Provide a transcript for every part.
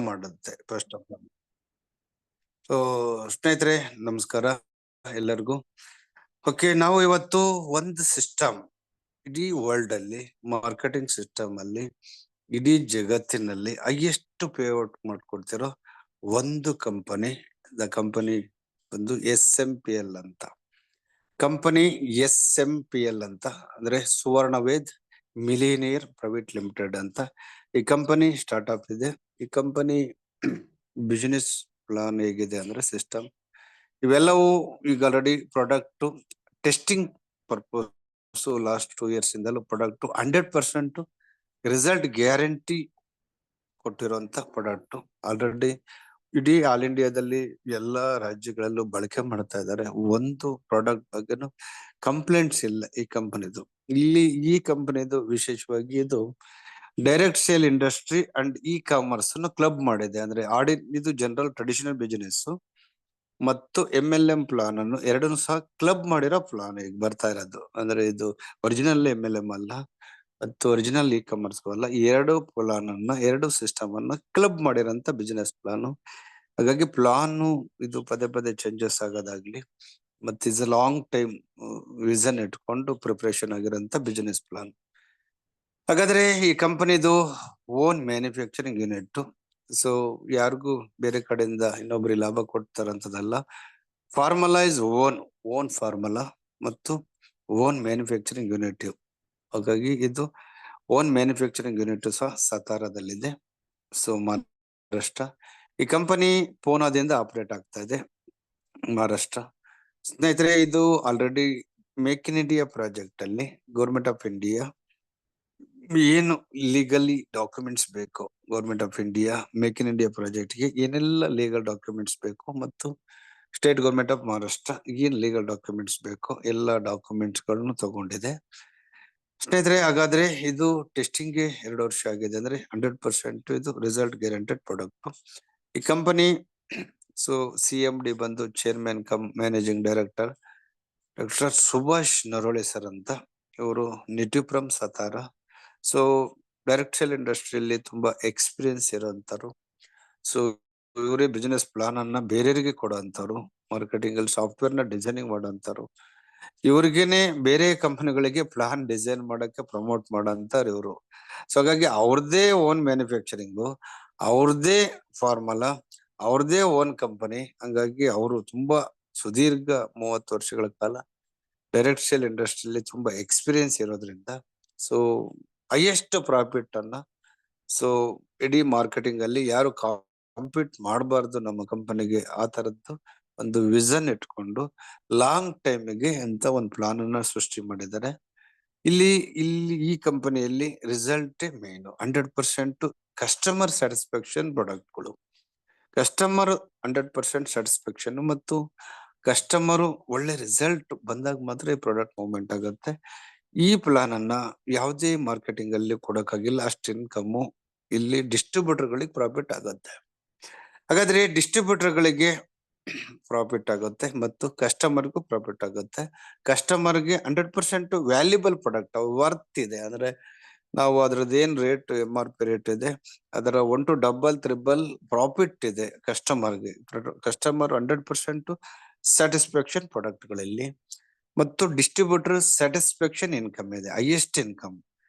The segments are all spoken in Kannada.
ಮಾಡುತ್ತೆ ಫಸ್ಟ್ ಆಫ್ ಆಲ್. ಸೊ ಸ್ನೇಹಿತರೆ ನಮಸ್ಕಾರ ಎಲ್ಲರಿಗೂ. ಓಕೆ, ನಾವು ಇವತ್ತು ಒಂದು ಸಿಸ್ಟಮ್ ಇಡೀ ವರ್ಲ್ಡ್ ಅಲ್ಲಿ, ಮಾರ್ಕೆಟಿಂಗ್ ಸಿಸ್ಟಮ್ ಅಲ್ಲಿ, ಇಡೀ ಜಗತ್ತಿನಲ್ಲಿ ಹೈಯೆಸ್ಟ್ ಪೇಔಟ್ ಮಾಡ್ಕೊಡ್ತಿರೋ ಒಂದು ಕಂಪನಿ, ದ ಕಂಪನಿ ಒಂದು SMPL ಅಂತ. ಕಂಪನಿ SMPL ಅಂತ ಅಂದ್ರೆ ಸುವರ್ಣವೇದ್ ಮಿಲಿನಿಯರ್ ಪ್ರೈವೇಟ್ ಲಿಮಿಟೆಡ್ ಅಂತ ಈ ಕಂಪನಿ ಸ್ಟಾರ್ಟ್ಅಪ್ ಇದೆ. ಈ ಕಂಪನಿ ಬಿಸಿನೆಸ್ ಪ್ಲಾನ್ ಹೇಗಿದೆ ಅಂದ್ರೆ ಸಿಸ್ಟಮ್ ಇವೆಲ್ಲವೂ ಈಗ already product testing purpose last 2 years ಇಂದಲೂ ಪ್ರಾಡಕ್ಟ್ 100% ರಿಸಲ್ಟ್ ಗ್ಯಾರಂಟಿ ಕೊಟ್ಟಿರುವಂತ ಪ್ರಾಡಕ್ಟ್ ಆಲ್ರೆಡಿ ಇಡೀ ಆಲ್ ಇಂಡಿಯಾದಲ್ಲಿ ಎಲ್ಲಾ ರಾಜ್ಯಗಳಲ್ಲೂ ಬಳಕೆ ಮಾಡ್ತಾ ಇದ್ದಾರೆ. ಒಂದು ಪ್ರಾಡಕ್ಟ್ ಬಗ್ಗೆನು ಕಂಪ್ಲೇಂಟ್ಸ್ ಇಲ್ಲ ಈ ಕಂಪನಿದು. ಇಲ್ಲಿ ಈ ಕಂಪನಿದು ವಿಶೇಷವಾಗಿ ಇದು direct sale industry and commerce club ಮಾಡಿದೆ. ಅಂದ್ರೆ ಇದು ಜನರಲ್ ಟ್ರೆಡಿಷನಲ್ ಬಿಸಿನೆಸ್ ಮತ್ತು MLM ಪ್ಲಾನ್ ಅನ್ನು ಎರಡನ್ನು ಸಹ ಕ್ಲಬ್ ಮಾಡಿರೋ ಪ್ಲಾನ್ ಈಗ ಬರ್ತಾ ಇರೋದು. ಅಂದ್ರೆ ಇದು ಒರಿಜಿನಲ್ MLM ಅಲ್ಲ ಮತ್ತು ಒರಿಜಿನಲ್ ಕಾಮರ್ಸ್ ಅಲ್ಲ, ಎರಡು ಪ್ಲಾನ್ ಅನ್ನ, ಎರಡು ಸಿಸ್ಟಮ್ ಅನ್ನ ಕ್ಲಬ್ ಮಾಡಿರೋಂತ ಬಿಸಿನೆಸ್ ಪ್ಲಾನ್. ಹಾಗಾಗಿ ಪ್ಲಾನ್ ಇದು ಪದೇ ಪದೇ ಚೇಂಜಸ್ ಆಗೋದಾಗ್ಲಿ ಮತ್ತೆ ಇಸ್ ಲಾಂಗ್ ಟೈಮ್ ವಿಷನ್ ಇಟ್ಕೊಂಡು ಪ್ರಿಪರೇಷನ್ ಆಗಿರೋಂತ ಬಿಸಿನೆಸ್ ಪ್ಲಾನ್. ಹಾಗಾದ್ರೆ ಈ ಕಂಪನಿದು ಓನ್ ಮ್ಯಾನುಫ್ಯಾಕ್ಚರಿಂಗ್ ಯೂನಿಟ್. ಸೊ ಯಾರಿಗೂ ಬೇರೆ ಕಡೆಯಿಂದ ಇನ್ನೊಬ್ರಿಗೆ ಲಾಭ ಕೊಡ್ತಾರಂತದಲ್ಲ. ಫಾರ್ಮಲೈಸ್ ಓನ್ ಫಾರ್ಮುಲಾ ಮತ್ತು ಓನ್ ಮ್ಯಾನುಫ್ಯಾಕ್ಚರಿಂಗ್ ಯೂನಿಟ್. ಹಾಗಾಗಿ ಇದು ಓನ್ ಮ್ಯಾನುಫ್ಯಾಕ್ಚರಿಂಗ್ ಯೂನಿಟ್ ಸಹ ಸತಾರದಲ್ಲಿದೆ. ಸೊ ಮಹಾರಾಷ್ಟ್ರ ಈ ಕಂಪನಿ ಪೂನಾದಿಂದ ಆಪರೇಟ್ ಆಗ್ತಾ ಇದೆ, ಮಹಾರಾಷ್ಟ್ರ. ಸ್ನೇಹಿತರೆ, ಇದು already make in India project ಅಲ್ಲಿ ಗೌರ್ಮೆಂಟ್ ಆಫ್ ಇಂಡಿಯಾ ಏನು ಲೀಗಲಿ ಡಾಕ್ಯುಮೆಂಟ್ಸ್ ಬೇಕು, government of India make in India project ಗೆ ಏನೆಲ್ಲ ಲೀಗಲ್ ಡಾಕ್ಯುಮೆಂಟ್ಸ್ ಬೇಕು ಮತ್ತು ಸ್ಟೇಟ್ ಗೌರ್ಮೆಂಟ್ ಆಫ್ ಮಹಾರಾಷ್ಟ್ರ ಏನ್ ಲೀಗಲ್ ಡಾಕ್ಯುಮೆಂಟ್ಸ್ ಬೇಕು ಎಲ್ಲ ಡಾಕ್ಯುಮೆಂಟ್ಸ್ ಗಳನ್ನು ತಗೊಂಡಿದೆ. ಸ್ನೇಹಿತರೆ, ಹಾಗಾದ್ರೆ ಇದು ಟೆಸ್ಟಿಂಗ್ ಗೆ 2 ವರ್ಷ ಆಗಿದೆ. ಅಂದ್ರೆ 100% ಇದು ರಿಸಲ್ಟ್ ಗ್ಯಾರಂಟೆಡ್ ಪ್ರಾಡಕ್ಟ್. ಈ ಕಂಪನಿ ಸೊ CMD ಬಂದು chairman cum managing director doctor Subhash Narole sir ಅಂತ. ಇವರು native from Satara. So direct sale ಇಂಡಸ್ಟ್ರಿಯಲ್ಲಿ ತುಂಬಾ ಎಕ್ಸ್ಪೀರಿಯನ್ಸ್ ಇರೋಂತರು. ಸೊ ಇವರೇ ಬಿಸಿನೆಸ್ ಪ್ಲಾನ್ ಅನ್ನ ಬೇರೆಯವರಿಗೆ ಕೊಡುವಂತವ್ರು, ಮಾರ್ಕೆಟಿಂಗ್ ಅಲ್ಲಿ ಸಾಫ್ಟ್ವೇರ್ ನ ಡಿಸೈನಿಂಗ್ ಮಾಡುವಂತವ್ರು, ಇವ್ರಿಗೇನೆ ಬೇರೆ ಕಂಪನಿಗಳಿಗೆ ಪ್ಲಾನ್ ಡಿಸೈನ್ ಮಾಡಕ್ಕೆ ಪ್ರಮೋಟ್ ಮಾಡೋಂತಾರ ಇವರು. ಸೊ ಹಾಗಾಗಿ ಅವ್ರದೇ ಓನ್ ಮ್ಯಾನುಫ್ಯಾಕ್ಚರಿಂಗ್, ಅವ್ರದೇ ಫಾರ್ಮುಲಾ, ಅವ್ರದೇ ಓನ್ ಕಂಪನಿ. ಹಂಗಾಗಿ ಅವರು ತುಂಬಾ ಸುದೀರ್ಘ 30 ವರ್ಷಗಳ ಕಾಲ ಡೈರೆಕ್ಟ್ ಸೇಲ್ ಇಂಡಸ್ಟ್ರಿಯಲ್ಲಿ ತುಂಬಾ ಎಕ್ಸ್ಪೀರಿಯನ್ಸ್ ಇರೋದ್ರಿಂದ ಸೊ ಹೈಯೆಸ್ಟ್ ಪ್ರಾಫಿಟ್ ಅನ್ನ ಸೊ ಇಡೀ ಮಾರ್ಕೆಟಿಂಗ್ ಅಲ್ಲಿ ಯಾರು ಕಾಂಪೀಟ್ ಮಾಡಬಾರ್ದು ನಮ್ಮ ಕಂಪನಿಗೆ, ಆ ತರದ್ದು ಒಂದು ವಿಷನ್ ಇಟ್ಕೊಂಡು ಲಾಂಗ್ ಟೈಮ್ಗೆ ಅಂತ ಒಂದು ಪ್ಲಾನ್ ಅನ್ನ ಸೃಷ್ಟಿ ಮಾಡಿದ್ದಾರೆ. ಇಲ್ಲಿ ಈ ಕಂಪನಿಯಲ್ಲಿ ರಿಸಲ್ಟ್ ಮೇನ್. 100% ಕಸ್ಟಮರ್ ಸ್ಯಾಟಿಸ್ಫ್ಯಾಕ್ಷನ್ ಪ್ರಾಡಕ್ಟ್ಗಳು, ಕಸ್ಟಮರ್ 100% ಸ್ಯಾಟಿಸ್ಫ್ಯಾಕ್ಷನ್ ಮತ್ತು ಕಸ್ಟಮರ್ ಒಳ್ಳೆ ರಿಸಲ್ಟ್ ಬಂದಾಗ ಮಾತ್ರ ಈ ಪ್ರಾಡಕ್ಟ್ ಮೂವ್ಮೆಂಟ್ ಆಗುತ್ತೆ. ಈ ಪ್ಲಾನ್ ಅನ್ನ ಯಾವುದೇ ಮಾರ್ಕೆಟಿಂಗ್ ಅಲ್ಲಿ ಕೊಡಕ್ಕಾಗಿಲ್ಲ. ಅಷ್ಟು ಇನ್ಕಮ್ ಇಲ್ಲಿ ಡಿಸ್ಟ್ರಿಬ್ಯೂಟರ್ ಗಳಿಗೆ ಪ್ರಾಫಿಟ್ ಆಗುತ್ತೆ. ಹಾಗಾದ್ರೆ ಡಿಸ್ಟ್ರಿಬ್ಯೂಟರ್ ಗಳಿಗೆ ಪ್ರಾಫಿಟ್ ಆಗುತ್ತೆ ಮತ್ತು ಕಸ್ಟಮರ್ಗೂ ಪ್ರಾಫಿಟ್ ಆಗುತ್ತೆ. ಕಸ್ಟಮರ್ಗೆ 100% ವ್ಯಾಲ್ಯೂಬಲ್ ಪ್ರಾಡಕ್ಟ್ ವರ್ತ್ ಇದೆ. ಅಂದ್ರೆ ನಾವು ಅದ್ರದ್ದು ಏನ್ ರೇಟ್ MRP ರೇಟ್ ಇದೆ ಅದರ 1 to ಡಬಲ್ ತ್ರಿಬಲ್ ಪ್ರಾಫಿಟ್ ಇದೆ ಕಸ್ಟಮರ್ಗೆ. ಕಸ್ಟಮರ್ 100% ಸ್ಯಾಟಿಸ್ಫ್ಯಾಕ್ಷನ್ ಪ್ರಾಡಕ್ಟ್ಗಳಲ್ಲಿ ಮತ್ತು ಡಿಸ್ಟ್ರಿಬ್ಯೂಟರ್ ಸ್ಯಾಟಿಸ್ಫ್ಯಾಕ್ಷನ್ ಇನ್ಕಮ್ ಇದೆ, ಹೈಯೆಸ್ಟ್ ಇನ್ಕಮ್.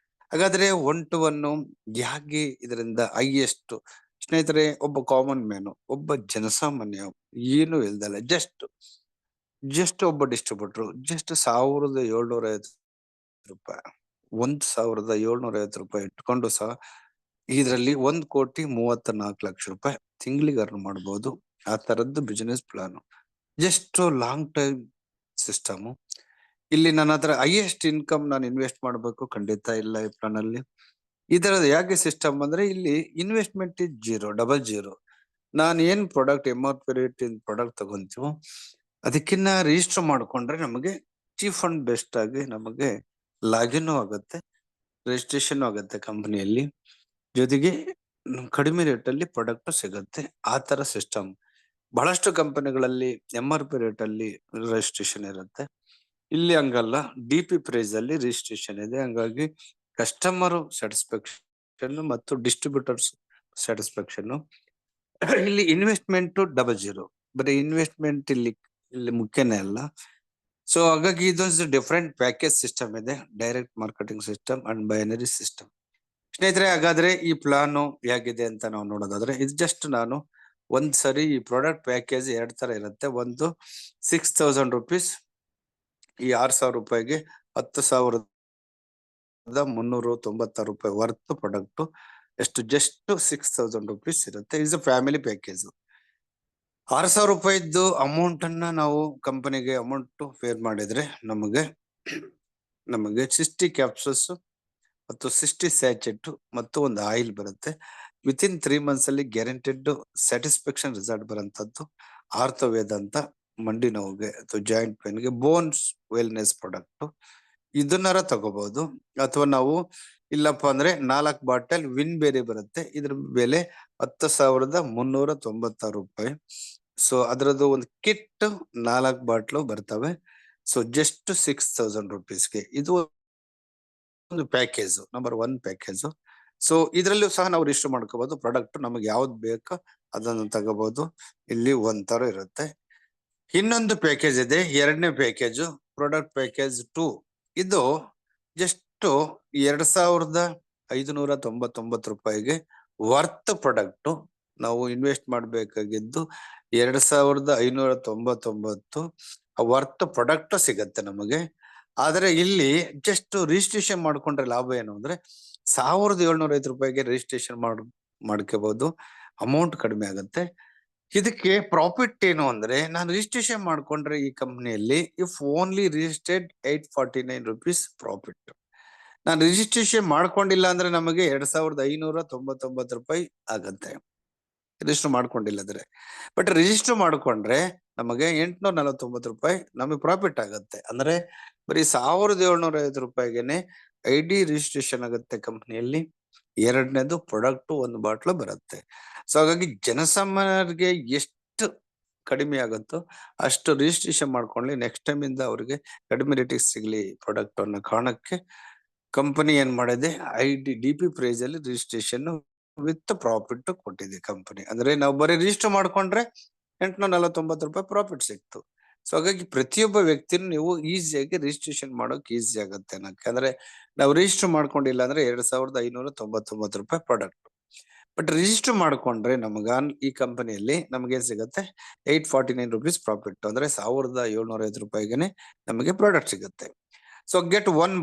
ಹಾಗಾದ್ರೆ 1 to 1 ಹೇಗೆ ಇದರಿಂದ ಹೈಯೆಸ್ಟ್? ಸ್ನೇಹಿತರೆ, ಒಬ್ಬ ಕಾಮನ್ ಮ್ಯಾನ್, ಒಬ್ಬ ಜನಸಾಮಾನ್ಯ ಏನು ಇಲ್ದಲ್ಲ ಜಸ್ಟ್ ಒಬ್ಬ ಡಿಸ್ಟ್ರಿಬ್ಯೂಟರ್ ಜಸ್ಟ್ 1750 ರೂಪಾಯಿ, 1750 ರೂಪಾಯಿ ಇಟ್ಕೊಂಡು ಸಹ ಇದರಲ್ಲಿ 1,34,00,000 ರೂಪಾಯಿ ತಿಂಗಳಿಗೆ ಅರ್ನ್ ಮಾಡಬಹುದು. ಆ ತರದ್ದು business plan, just long time system. ಇಲ್ಲಿ ನನ್ನ ಹತ್ರ ಹೈಯೆಸ್ಟ್ ಇನ್ಕಮ್ ನಾನು ಇನ್ವೆಸ್ಟ್ ಮಾಡಬೇಕು ಖಂಡಿತ ಇಲ್ಲ ಈ ಪ್ಲಾನ್ ಅಲ್ಲಿ. ಇದರದ ಯಾಕೆ ಸಿಸ್ಟಮ್ ಅಂದ್ರೆ ಇಲ್ಲಿ ಇನ್ವೆಸ್ಟ್ಮೆಂಟ್ ಇಸ್ ಡಬಲ್ ಜೀರೋ. ನಾನು ಏನ್ ಪ್ರಾಡಕ್ಟ್ MRP ರೇಟ್ ಪ್ರಾಡಕ್ಟ್ ತಗೊಂತೀವೋ ಅದಕ್ಕಿನ್ನ ರಿಜಿಸ್ಟರ್ ಮಾಡ್ಕೊಂಡ್ರೆ ನಮಗೆ ಚೀಫ್ ಅಂಡ್ ಬೆಸ್ಟ್ ಆಗಿ ನಮಗೆ ಲಾಗಿನ್ ಆಗುತ್ತೆ, ರಿಜಿಸ್ಟ್ರೇಷನ್ ಆಗುತ್ತೆ ಕಂಪನಿಯಲ್ಲಿ, ಜೊತೆಗೆ ಕಡಿಮೆ ರೇಟ್ ಅಲ್ಲಿ ಪ್ರಾಡಕ್ಟ್ ಸಿಗುತ್ತೆ. ಆ ತರ ಸಿಸ್ಟಮ್ ಬಹಳಷ್ಟು ಕಂಪನಿಗಳಲ್ಲಿ MRP ರೇಟ್ ಅಲ್ಲಿ ರಿಜಿಸ್ಟ್ರೇಷನ್ ಇರುತ್ತೆ. ಇಲ್ಲಿ ಹಂಗಲ್ಲ, DP ಪ್ರೈಸ್ ಅಲ್ಲಿ ರಿಜಿಸ್ಟ್ರೇಷನ್ ಇದೆ. ಹಂಗಾಗಿ ಕಸ್ಟಮರ್ ಸ್ಯಾಟಿಸ್ಫ್ಯಾಕ್ಷನ್ ಮತ್ತು ಡಿಸ್ಟ್ರಿಬ್ಯೂಟರ್ಸ್ ಸ್ಯಾಟಿಸ್ಫ್ಯಾಕ್ಷನ್ ಇಲ್ಲಿ ಇನ್ವೆಸ್ಟ್ಮೆಂಟ್ 00, ಬರೀ ಇನ್ವೆಸ್ಟ್ಮೆಂಟ್ ಇಲ್ಲಿ ಮುಖ್ಯನೇ ಅಲ್ಲ. ಸೊ ಹಾಗಾಗಿ ಇದೊಂದು ಡಿಫ್ರೆಂಟ್ ಪ್ಯಾಕೇಜ್ ಸಿಸ್ಟಮ್ ಇದೆ, direct marketing system and binary system. ಸ್ನೇಹಿತರೆ, ಹಾಗಾದ್ರೆ ಈ ಪ್ಲಾನ್ ಹೇಗಿದೆ ಅಂತ ನಾವು ನೋಡೋದಾದ್ರೆ, ಇದು ಜಸ್ಟ್ ನಾನು ಒಂದ್ ಸರಿ ಈ ಪ್ರಾಡಕ್ಟ್ ಪ್ಯಾಕೇಜ್ 2 ತರ ಇರುತ್ತೆ. ಒಂದು 6000 ರುಪೀಸ್, ಈ 6000 ರೂಪಾಯಿಗೆ 10,396 ರೂಪಾಯಿ ವರ್ತ್ ಪ್ರಾಡಕ್ಟ್ ಎಷ್ಟು ಜಸ್ಟ್ 6000 ರುಪೀಸ್ ಇರುತ್ತೆ. Is a family package. 6,000 ರೂಪಾಯಿದ್ದು ಅಮೌಂಟ್ ಅನ್ನ ನಾವು ಕಂಪನಿಗೆ ಅಮೌಂಟ್ ಪೇರ್ ಮಾಡಿದ್ರೆ ನಮಗೆ 60 ಕ್ಯಾಪ್ಸೂಲ್ಸ್ ಮತ್ತು 60 ಸ್ಯಾಚೆಟ್ ಮತ್ತು ಒಂದು ಆಯಿಲ್ ಬರುತ್ತೆ. ವಿತಿನ್ 3 ಮಂತ್ಸ್ ಅಲ್ಲಿ ಗ್ಯಾರಂಟೆಡ್ ಸ್ಯಾಟಿಸ್ಫ್ಯಾಕ್ಷನ್ ರಿಸಲ್ಟ್ ಬರುವಂತದ್ದು ಆರ್ಥವೇದ ಅಂತ ಮಂಡಿ ನೋವಿಗೆ ಅಥವಾ ಜಾಯಿಂಟ್ ಪೇನ್ಗೆ ಬೋನ್ಸ್ ವೆಲ್ನೆಸ್ ಪ್ರಾಡಕ್ಟ್. ಇದನ್ನಾರ ತಗೋಬಹುದು. ಅಥವಾ ನಾವು ಇಲ್ಲಪ್ಪ ಅಂದ್ರೆ 4 ಬಾಟಲ್ ವಿನ್ ಬೇರೆ ಬರುತ್ತೆ. ಇದ್ರ ಬೆಲೆ 10,396 ರೂಪಾಯಿ. ಸೊ ಅದರದ್ದು ಒಂದು ಕಿಟ್ 4 ಬಾಟ್ಲು ಬರ್ತವೆ. ಸೊ ಜಸ್ಟ್ 6,000 ರುಪೀಸ್ಗೆ ಇದು ಒಂದು ಪ್ಯಾಕೇಜ್, ನಂಬರ್ 1 ಪ್ಯಾಕೇಜ್. ಸೊ ಇದ್ರಲ್ಲೂ ಸಹ ನಾವು ರಿಜಿಸ್ಟರ್ ಮಾಡ್ಕೋಬಹುದು. ಪ್ರಾಡಕ್ಟ್ ನಮಗೆ ಯಾವ್ದು ಬೇಕೋ ಅದನ್ನು ತಗೋಬಹುದು. ಇಲ್ಲಿ ಒಂಥರ ಇರುತ್ತೆ. ಇನ್ನೊಂದು ಪ್ಯಾಕೇಜ್ ಇದೆ, 2ನೇ ಪ್ಯಾಕೇಜ್, ಪ್ರಾಡಕ್ಟ್ ಪ್ಯಾಕೇಜ್ 2. ಇದು ಜಸ್ಟ್ 2,599 ರೂಪಾಯಿಗೆ ವರ್ತ್ ಪ್ರಾಡಕ್ಟ್. ನಾವು ಇನ್ವೆಸ್ಟ್ ಮಾಡ್ಬೇಕಾಗಿದ್ದು 2,599 ವರ್ತ್ ಪ್ರಾಡಕ್ಟ್ ಸಿಗತ್ತೆ ನಮಗೆ. ಆದ್ರೆ ಇಲ್ಲಿ ಜಸ್ಟ್ ರಿಜಿಸ್ಟ್ರೇಷನ್ ಮಾಡ್ಕೊಂಡ್ರೆ ಲಾಭ ಏನು ಅಂದ್ರೆ 1,750 ರೂಪಾಯಿಗೆ ರಿಜಿಸ್ಟ್ರೇಷನ್ ಮಾಡ್ಕೋಬಹುದು. ಅಮೌಂಟ್ ಕಡಿಮೆ ಆಗುತ್ತೆ. ಇದಕ್ಕೆ ಪ್ರಾಫಿಟ್ ಏನು ಅಂದ್ರೆ, ನಾನು ರಿಜಿಸ್ಟ್ರೇಷನ್ ಮಾಡ್ಕೊಂಡ್ರೆ ಈ ಕಂಪ್ನಿಯಲ್ಲಿ if only registered 849 rupees profit. ನಾನು ರಿಜಿಸ್ಟ್ರೇಷನ್ ಮಾಡ್ಕೊಂಡಿಲ್ಲ ಅಂದ್ರೆ ನಮಗೆ 2,599 ರೂಪಾಯಿ ಆಗತ್ತೆ ರಿಜಿಸ್ಟರ್ ಮಾಡ್ಕೊಂಡಿಲ್ಲದ್ರೆ. ಬಟ್ ರಿಜಿಸ್ಟರ್ ಮಾಡ್ಕೊಂಡ್ರೆ ನಮಗೆ 849 ರೂಪಾಯಿ ನಮಗೆ ಪ್ರಾಫಿಟ್ ಆಗತ್ತೆ. ಅಂದ್ರೆ ಬರೀ 1,750 ರೂಪಾಯಿಗೆನೆ ID ರಿಜಿಸ್ಟ್ರೇಷನ್ ಆಗುತ್ತೆ ಕಂಪ್ನಿಯಲ್ಲಿ. 2ನೇದು ಪ್ರಾಡಕ್ಟ್ 1 ಬಾಟ್ಲು ಬರುತ್ತೆ. ಸೊ ಹಾಗಾಗಿ ಜನಸಾಮಾನ್ಯರಿಗೆ ಎಷ್ಟು ಕಡಿಮೆ ಆಗುತ್ತೋ ಅಷ್ಟು ರಿಜಿಸ್ಟ್ರೇಷನ್ ಮಾಡ್ಕೊಳ್ಳಿ. ನೆಕ್ಸ್ಟ್ ಟೈಮ್ ಇಂದ ಅವ್ರಿಗೆ ಕಡಿಮೆ ರೇಟಿಗೆ ಸಿಗ್ಲಿ ಪ್ರಾಡಕ್ಟ್ ಅನ್ನೋ ಕಾರಣಕ್ಕೆ ಕಂಪನಿ ಏನ್ ಮಾಡಿದೆ, DP ಪ್ರೈಸ್ ಅಲ್ಲಿ ರಿಜಿಸ್ಟ್ರೇಷನ್ ವಿತ್ ಪ್ರಾಫಿಟ್ ಕೊಟ್ಟಿದೆ ಕಂಪನಿ. ಅಂದ್ರೆ ನಾವು ಬರೀ ರಿಜಿಸ್ಟರ್ ಮಾಡ್ಕೊಂಡ್ರೆ 849 ರೂಪಾಯಿ ಪ್ರಾಫಿಟ್ ಸಿಕ್ತು. ಸೊ ಹಾಗಾಗಿ ಪ್ರತಿಯೊಬ್ಬ ವ್ಯಕ್ತಿನೂ ನೀವು ಈಸಿಯಾಗಿ ರಿಜಿಸ್ಟ್ರೇಷನ್ ಮಾಡೋಕ್ ಈಸಿ ಆಗುತ್ತೆ ಅನ್ನಕ್ಕೆ. ಅಂದ್ರೆ ನಾವು ರಿಜಿಸ್ಟರ್ ಮಾಡ್ಕೊಂಡಿಲ್ಲ ಅಂದ್ರೆ 2,599 ರೂಪಾಯಿ ಪ್ರಾಡಕ್ಟ್. ಬಟ್ ರಿಜಿಸ್ಟರ್ ಮಾಡ್ಕೊಂಡ್ರೆ ನಮಗ ಈ ಕಂಪನಿಯಲ್ಲಿ ನಮಗೆ ಸಿಗುತ್ತೆ 849 ರುಪೀಸ್ ಪ್ರಾಫಿಟ್. ಅಂದ್ರೆ 1,750 ರೂಪಾಯಿಗೆನೆ ನಮಗೆ ಪ್ರಾಡಕ್ಟ್ ಸಿಗುತ್ತೆ. ಸೊ ಗೆಟ್ 1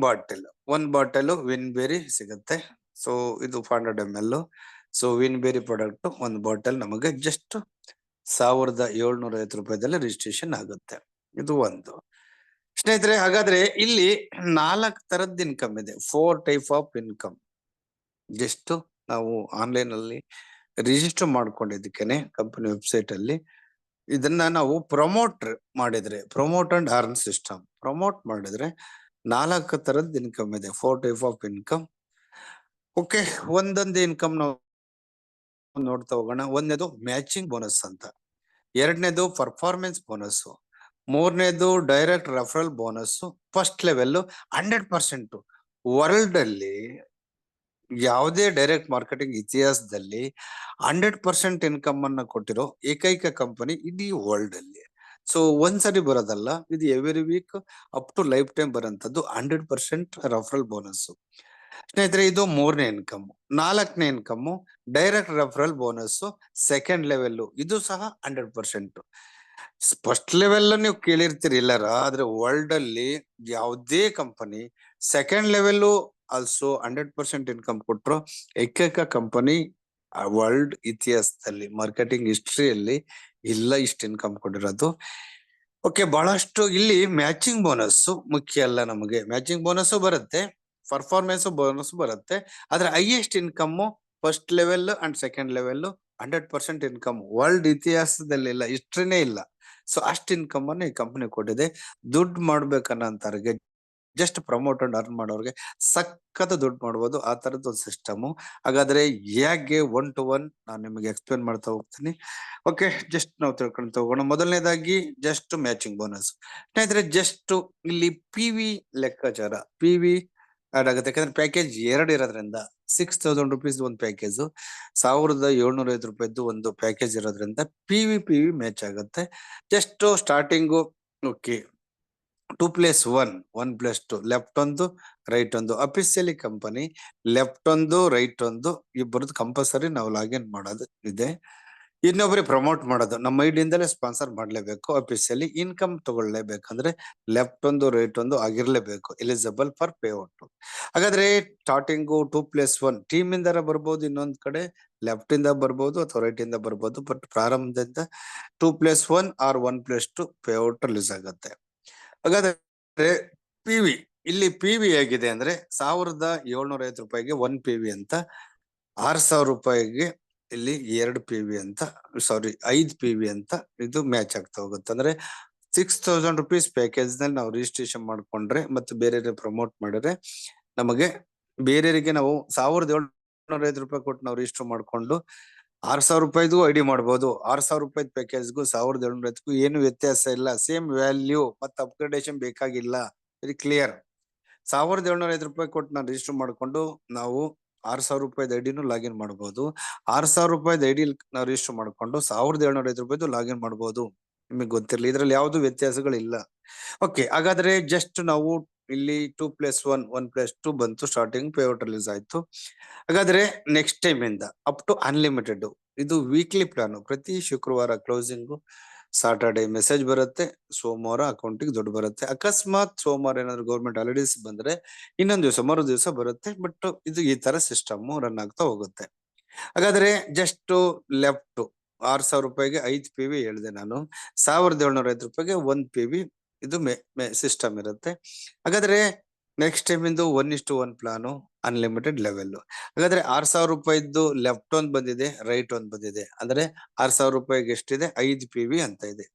ಬಾಟಲ್ ವಿನ್ ಬೇರಿ ಸಿಗುತ್ತೆ. ಸೊ ಇದು 500 ml. ಸೊ ವಿನ್ ಬೇರಿ ಪ್ರಾಡಕ್ಟ್ 1 ಬಾಟಲ್ ನಮಗೆ ಜಸ್ಟ್ 1,750 ರೂಪಾಯಿದಲ್ಲಿ ರಿಜಿಸ್ಟ್ರೇಷನ್ ಆಗುತ್ತೆ. ಇದು ಒಂದು. ಸ್ನೇಹಿತರೆ, ಹಾಗಾದ್ರೆ ಇಲ್ಲಿ 4 ತರದ್ ಇನ್ಕಮ್ ಇದೆ, 4 ಟೈಪ್ ಆಫ್ ಇನ್ಕಮ್. ಜಸ್ಟ್ ನಾವು ಆನ್ಲೈನ್ ಅಲ್ಲಿ ರಿಜಿಸ್ಟರ್ ಮಾಡ್ಕೊಂಡಿದ್ದಕ್ಕೇನೆ ಕಂಪನಿ ವೆಬ್ಸೈಟ್ ಅಲ್ಲಿ ಇದನ್ನ ನಾವು promote and earn system promote ಮಾಡಿದ್ರೆ 4 ತರದ್ ಇನ್ಕಮ್ ಇದೆ, 4 ಟೈಪ್ ಆಫ್ ಇನ್ಕಮ್. ಓಕೆ, ಒಂದೊಂದು ಇನ್ಕಮ್ ನಾವು ನೋಡ್ತಾ ಹೋಗೋಣ. 1ನೇದು ಮ್ಯಾಚಿಂಗ್ ಬೋನಸ್ ಅಂತ, 2ನೇದು ಪರ್ಫಾರ್ಮೆನ್ಸ್ ಬೋನಸ್, 3ನೇದು direct referral bonus. First level 100% world ಅಲ್ಲಿ ಯಾವುದೇ ಡೈರೆಕ್ಟ್ ಮಾರ್ಕೆಟಿಂಗ್ ಇತಿಹಾಸದಲ್ಲಿ 100% ಇನ್ಕಮ್ ಅನ್ನ ಕೊಟ್ಟಿರೋ ಏಕೈಕ ಕಂಪನಿ ಇಡೀ ವರ್ಲ್ಡ್ ಅಲ್ಲಿ. ಸೊ ಒಂದ್ಸರಿ ಬರೋದಲ್ಲ, ಇದು every week up to life time ಬರೋಂಥದ್ದು 100% ರೆಫರಲ್ ಬೋನಸ್. ಸ್ನೇಹಿತರೆ, ಇದು 3ನೇ ಇನ್ಕಮ್. 4ನೇ income direct referral bonus, 2nd level. ಇದು ಸಹ 100%. ಫಸ್ಟ್ ಲೆವೆಲ್ ನೀವು ಕೇಳಿರ್ತೀರಿ ಎಲ್ಲಾರ, ಆದ್ರೆ ವರ್ಲ್ಡ್ ಅಲ್ಲಿ ಯಾವುದೇ company 2nd level also 100% income ಕೊಟ್ರು ಏಕೈಕ ಕಂಪನಿ ವರ್ಲ್ಡ್ ಇತಿಹಾಸದಲ್ಲಿ, ಮಾರ್ಕೆಟಿಂಗ್ ಹಿಸ್ಟ್ರಿಯಲ್ಲಿ ಇಲ್ಲ ಇಷ್ಟು ಇನ್ಕಮ್ ಕೊಟ್ಟಿರೋದು. ಓಕೆ, ಬಹಳಷ್ಟು ಇಲ್ಲಿ ಮ್ಯಾಚಿಂಗ್ ಬೋನಸ್ ಮುಖ್ಯ ಅಲ್ಲ ನಮಗೆ. ಮ್ಯಾಚಿಂಗ್ ಬೋನಸ್ ಬರುತ್ತೆ, ಪರ್ಫಾರ್ಮೆನ್ಸ್ ಬೋನಸ್ ಬರುತ್ತೆ. ಆದ್ರೆ highest income first level and 2nd level 100% income world ಇತಿಹಾಸದಲ್ಲಿ ಇಲ್ಲ, ಹಿಸ್ಟ್ರಿನೇ ಇಲ್ಲ. ಸೊ ಅಷ್ಟು ಇನ್ಕಮ್ ಅನ್ನು ಈ ಕಂಪನಿ ಕೊಟ್ಟಿದೆ. ದುಡ್ಡು ಮಾಡ್ಬೇಕನ್ನೋಂತವ್ರಿಗೆ, ಜಸ್ಟ್ ಪ್ರಮೋಟ್ ಅಂಡ್ ಅರ್ನ್ ಮಾಡೋರಿಗೆ ಸಖತ್ ದುಡ್ಡು ಮಾಡ್ಬೋದು. ಆ ತರದ್ ಒಂದು ಸಿಸ್ಟಮ್. ಹಾಗಾದ್ರೆ ಹೇಗೆ 1 to 1 ನಾನು ನಿಮಗೆ ಎಕ್ಸ್ಪ್ಲೇನ್ ಮಾಡ್ತಾ ಹೋಗ್ತೀನಿ. ಓಕೆ, ಜಸ್ಟ್ ನಾವು ತಿಳ್ಕೊಂತ ಹೋಗೋಣ. ಮೊದಲನೇದಾಗಿ ಜಸ್ಟ್ ಮ್ಯಾಚಿಂಗ್ ಬೋನಸ್. ಸ್ನೇಹಿತರೆ, ಜಸ್ಟ್ ಇಲ್ಲಿ PV ಲೆಕ್ಕಾಚಾರ, PV ಆಡ್ ಆಗುತ್ತೆ. ಯಾಕಂದ್ರೆ ಪ್ಯಾಕೇಜ್ 2 ಇರೋದ್ರಿಂದ 6,000 ರುಪೀಸ್ ಒಂದು ಪ್ಯಾಕೇಜ್, 1,750 ರೂಪಾಯಿದ್ದು ಒಂದು ಪ್ಯಾಕೇಜ್ ಇರೋದ್ರಿಂದ ಪಿ ವಿ ಮ್ಯಾಚ್ ಆಗುತ್ತೆ. ಜಸ್ಟ್ ಸ್ಟಾರ್ಟಿಂಗು ಓಕೆ 2+1, 1+2, ಲೆಫ್ಟ್ ಒಂದು ರೈಟ್ ಒಂದು. ಅಫಿಷಿಯಲಿ ಕಂಪನಿ ಲೆಫ್ಟ್ ಒಂದು ರೈಟ್ ಒಂದು ಇಬ್ಬರದ್ದು ಕಂಪಲ್ಸರಿ ನಾವು ಲಾಗಿನ್ ಮಾಡೋದು ಇದೆ. ಇನ್ನೊಬ್ಬರಿಗೆ ಪ್ರಮೋಟ್ ಮಾಡೋದು ನಮ್ಮ ಐಡಿಯಿಂದಲೇ ಸ್ಪಾನ್ಸರ್ ಮಾಡ್ಲೇಬೇಕು. ಅಫಿಷಿಯಲಿ ಇನ್ಕಮ್ ತಗೊಳ್ಳೇಬೇಕಂದ್ರೆ ಲೆಫ್ಟ್ ಒಂದು ರೈಟ್ ಒಂದು ಆಗಿರ್ಲೇಬೇಕು, ಎಲಿಜಿಬಲ್ ಫಾರ್ ಪೇಔಟ್. ಹಾಗಾದ್ರೆ ಸ್ಟಾರ್ಟಿಂಗು 2+1 ಟೀಮ್ ಇಂದ ಬರ್ಬೋದು, ಇನ್ನೊಂದ್ ಕಡೆ ಲೆಫ್ಟ್ ಇಂದ ಬರ್ಬೋದು ಅಥವಾ ರೈಟ್ ಇಂದ ಬರ್ಬೋದು. ಬಟ್ ಪ್ರಾರಂಭದಿಂದ 2+1 ಆರ್ 1+2 ಪೇಔಟ್ ರಿಲೀಸ್ ಆಗುತ್ತೆ. ಹಾಗಾದ್ರೆ ವಿ ಇಲ್ಲಿ ವಿ ಹೇಗಿದೆ ಅಂದ್ರೆ 1,750 ರೂಪಾಯಿಗೆ 1 ವಿ ಅಂತ, 6,000 ರೂಪಾಯಿಗೆ ಇಲ್ಲಿ 2 ವಿ ಅಂತ, ಸಾರಿ 5 ವಿ ಅಂತ ಇದು ಮ್ಯಾಚ್ ಆಗ್ತಾ ಹೋಗುತ್ತೆ. ಅಂದ್ರೆ 6,000 ರುಪೀಸ್ ಪ್ಯಾಕೇಜ್ ನಲ್ಲಿ ನಾವು ರಿಜಿಸ್ಟ್ರೇಷನ್ ಮಾಡ್ಕೊಂಡ್ರೆ ಮತ್ತು ಬೇರೆ ಪ್ರಮೋಟ್ ಮಾಡಿದ್ರೆ ನಮಗೆ ಬೇರೆಯವರಿಗೆ ನಾವು 1,750 ರೂಪಾಯಿ ಕೊಟ್ಟು ನಾವು ರಿಜಿಸ್ಟರ್ ಮಾಡ್ಕೊಂಡು 6,000 ರೂಪಾಯಿಗೂ ಐಡಿ ಮಾಡ್ಬೋದು. 6,000 ರೂಪಾಯಿ ಪ್ಯಾಕೇಜ್ಗೂ 1,750ಗೂ ಏನು ವ್ಯತ್ಯಾಸ ಇಲ್ಲ, ಸೇಮ್ ವ್ಯಾಲ್ಯೂ ಮತ್ತೆ ಅಪ್ಗ್ರೇಡೇಷನ್ ಬೇಕಾಗಿಲ್ಲ. Very clear. 1,750 ರೂಪಾಯಿ ಕೊಟ್ಟು ನಾವು ರಿಜಿಸ್ಟರ್ ಮಾಡ್ಕೊಂಡು ನಾವು 6,000 ರೂಪಾಯಿ ಐಡಿನೂ ಲಾಗಿನ್ ಮಾಡಬಹುದು. 6,000 ರೂಪಾಯಿ ಐಡಿ ನಾವು ರಿಜಿಸ್ಟರ್ ಮಾಡ್ಕೊಂಡು 1,750 ರೂಪಾಯಿದು ಲಾಗಿನ್ ಮಾಡಬಹುದು. ನಿಮಗೆ ಗೊತ್ತಿರಲಿ, ಇದ್ರಲ್ಲಿ ಯಾವ್ದು ವ್ಯತ್ಯಾಸಗಳಿಲ್ಲ. ಓಕೆ, ಹಾಗಾದ್ರೆ ಜಸ್ಟ್ ನಾವು ಇಲ್ಲಿ 2+1, 1+2 ಬಂತು, ಸ್ಟಾರ್ಟಿಂಗ್ ಪೇಔಟ್ ರಿಲೀಸ್ ಆಯ್ತು. ಹಾಗಾದ್ರೆ ನೆಕ್ಸ್ಟ್ ಟೈಮ್ ಇಂದ ಅಪ್ ಟು ಅನ್ಲಿಮಿಟೆಡ್ ಇದು ವೀಕ್ಲಿ ಪ್ಲಾನ್. ಪ್ರತಿ ಶುಕ್ರವಾರ ಕ್ಲೋಸಿಂಗ್, ಸಾಟರ್ಡೆ ಮೆಸೇಜ್ ಬರುತ್ತೆ, ಸೋಮವಾರ ಅಕೌಂಟಿಗೆ ದುಡ್ಡು ಬರುತ್ತೆ. ಅಕಸ್ಮಾತ್ ಸೋಮವಾರ ಏನಾದ್ರು ಗೌರ್ಮೆಂಟ್ ಹಾಲಿಡೇಸ್ ಬಂದ್ರೆ ಇನ್ನೊಂದ್ ದಿವಸ ಮರು ದಿವಸ ಬರುತ್ತೆ. ಬಟ್ ಇದು ಈ ತರ ಸಿಸ್ಟಮ್ ರನ್ ಆಗ್ತಾ ಹೋಗುತ್ತೆ. ಹಾಗಾದ್ರೆ ಜಸ್ಟ್ ಲೆಫ್ಟ್ 6,000 ರೂಪಾಯಿಗೆ 5 ವಿ ಹೇಳಿದೆ ನಾನು, 1,750 ರೂಪಾಯಿಗೆ 1 ವಿ ಇದು ಸಿಸ್ಟಮ್ ಇರುತ್ತೆ. ಹಾಗಾದ್ರೆ ನೆಕ್ಸ್ಟ್ ಟೈಮ್ ಇಂದು 1:1 ಪ್ಲಾನು, ಅನ್ಲಿಮಿಟೆಡ್ ಲೆವೆಲ್. ಹಾಗಾದ್ರೆ 6,000 ರೂಪಾಯಿದ್ದು ಲೆಫ್ಟ್ ಒಂದ್ ಬಂದಿದೆ, ರೈಟ್ ಒಂದ್ ಬಂದಿದೆ. ಅಂದ್ರೆ 6,000 ರೂಪಾಯಿಗೆ ಎಷ್ಟಿದೆ, 5 ವಿ ಅಂತ ಇದೆ.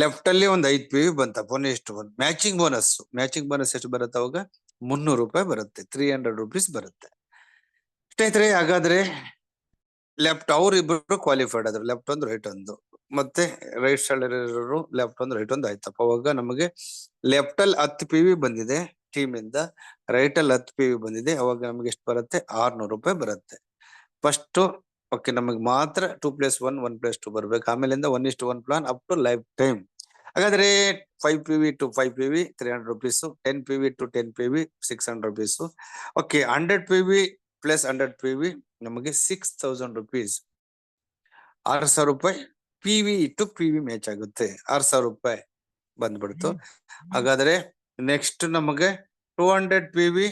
ಲೆಫ್ಟ್ ಅಲ್ಲಿ ಒಂದು 5 ವಿ ಬಂತ, 1:1. ಮ್ಯಾಚಿಂಗ್ ಬೋನಸ್, ಮ್ಯಾಚಿಂಗ್ ಬೋನಸ್ ಎಷ್ಟು ಬರುತ್ತೆ ಅವಾಗ, 300 ರೂಪಾಯಿ ಬರುತ್ತೆ, 300 ರುಪೀಸ್ ಬರುತ್ತೆ. ಸ್ನೇಹಿತರೆ, ಹಾಗಾದ್ರೆ ಲೆಫ್ಟ್ ಇಬ್ರು ಕ್ವಾಲಿಫೈಡ್ ಆದ್ರು, ಲೆಫ್ಟ್ ಒಂದು ರೈಟ್ ಒಂದು. ಮತ್ತೆ ರೈಟ್ ಸೈಡ್ ಇರೋರು ಲೆಫ್ಟ್ ಒಂದು ರೈಟ್ ಒಂದು ಆಯ್ತಪ್ಪ. ಅವಾಗ ನಮಗೆ ಲೆಫ್ಟ್ ಅಲ್ಲಿ 10 ವಿ ಬಂದಿದೆ ಟೀಮ್ ಇಂದ, ರೈಟ್ ಅಲ್ಲಿ 10 ವಿ ಬಂದಿದೆ. ಅವಾಗ ನಮಗೆ ಎಷ್ಟು ಬರುತ್ತೆ, 600 ರೂಪಾಯಿ ಬರುತ್ತೆ. ಫಸ್ಟ್ ಓಕೆ, ನಮಗೆ ಮಾತ್ರ 2+1, 1+2 ಬರ್ಬೇಕು. ಆಮೇಲಿಂದ 1:1 plan up to life time. ಹಾಗಾದ್ರೆ 5 V to 5 V 300 rupees, 10 V to 10 V 600 rupees. Okay, 100 V plus 100 V ನಮಗೆ 6,000 ರುಪೀಸ್. 6,000 ರೂಪಾಯಿ ವಿ ಟು ವಿ ಮ್ಯಾಚ್ ಆಗುತ್ತೆ. 6,000 ರೂಪಾಯಿ ಬಂದ್ಬಿಡ್ತು. ಹಾಗಾದ್ರೆ ನೆಕ್ಸ್ಟ್ ನಮಗೆ 200 ವಿ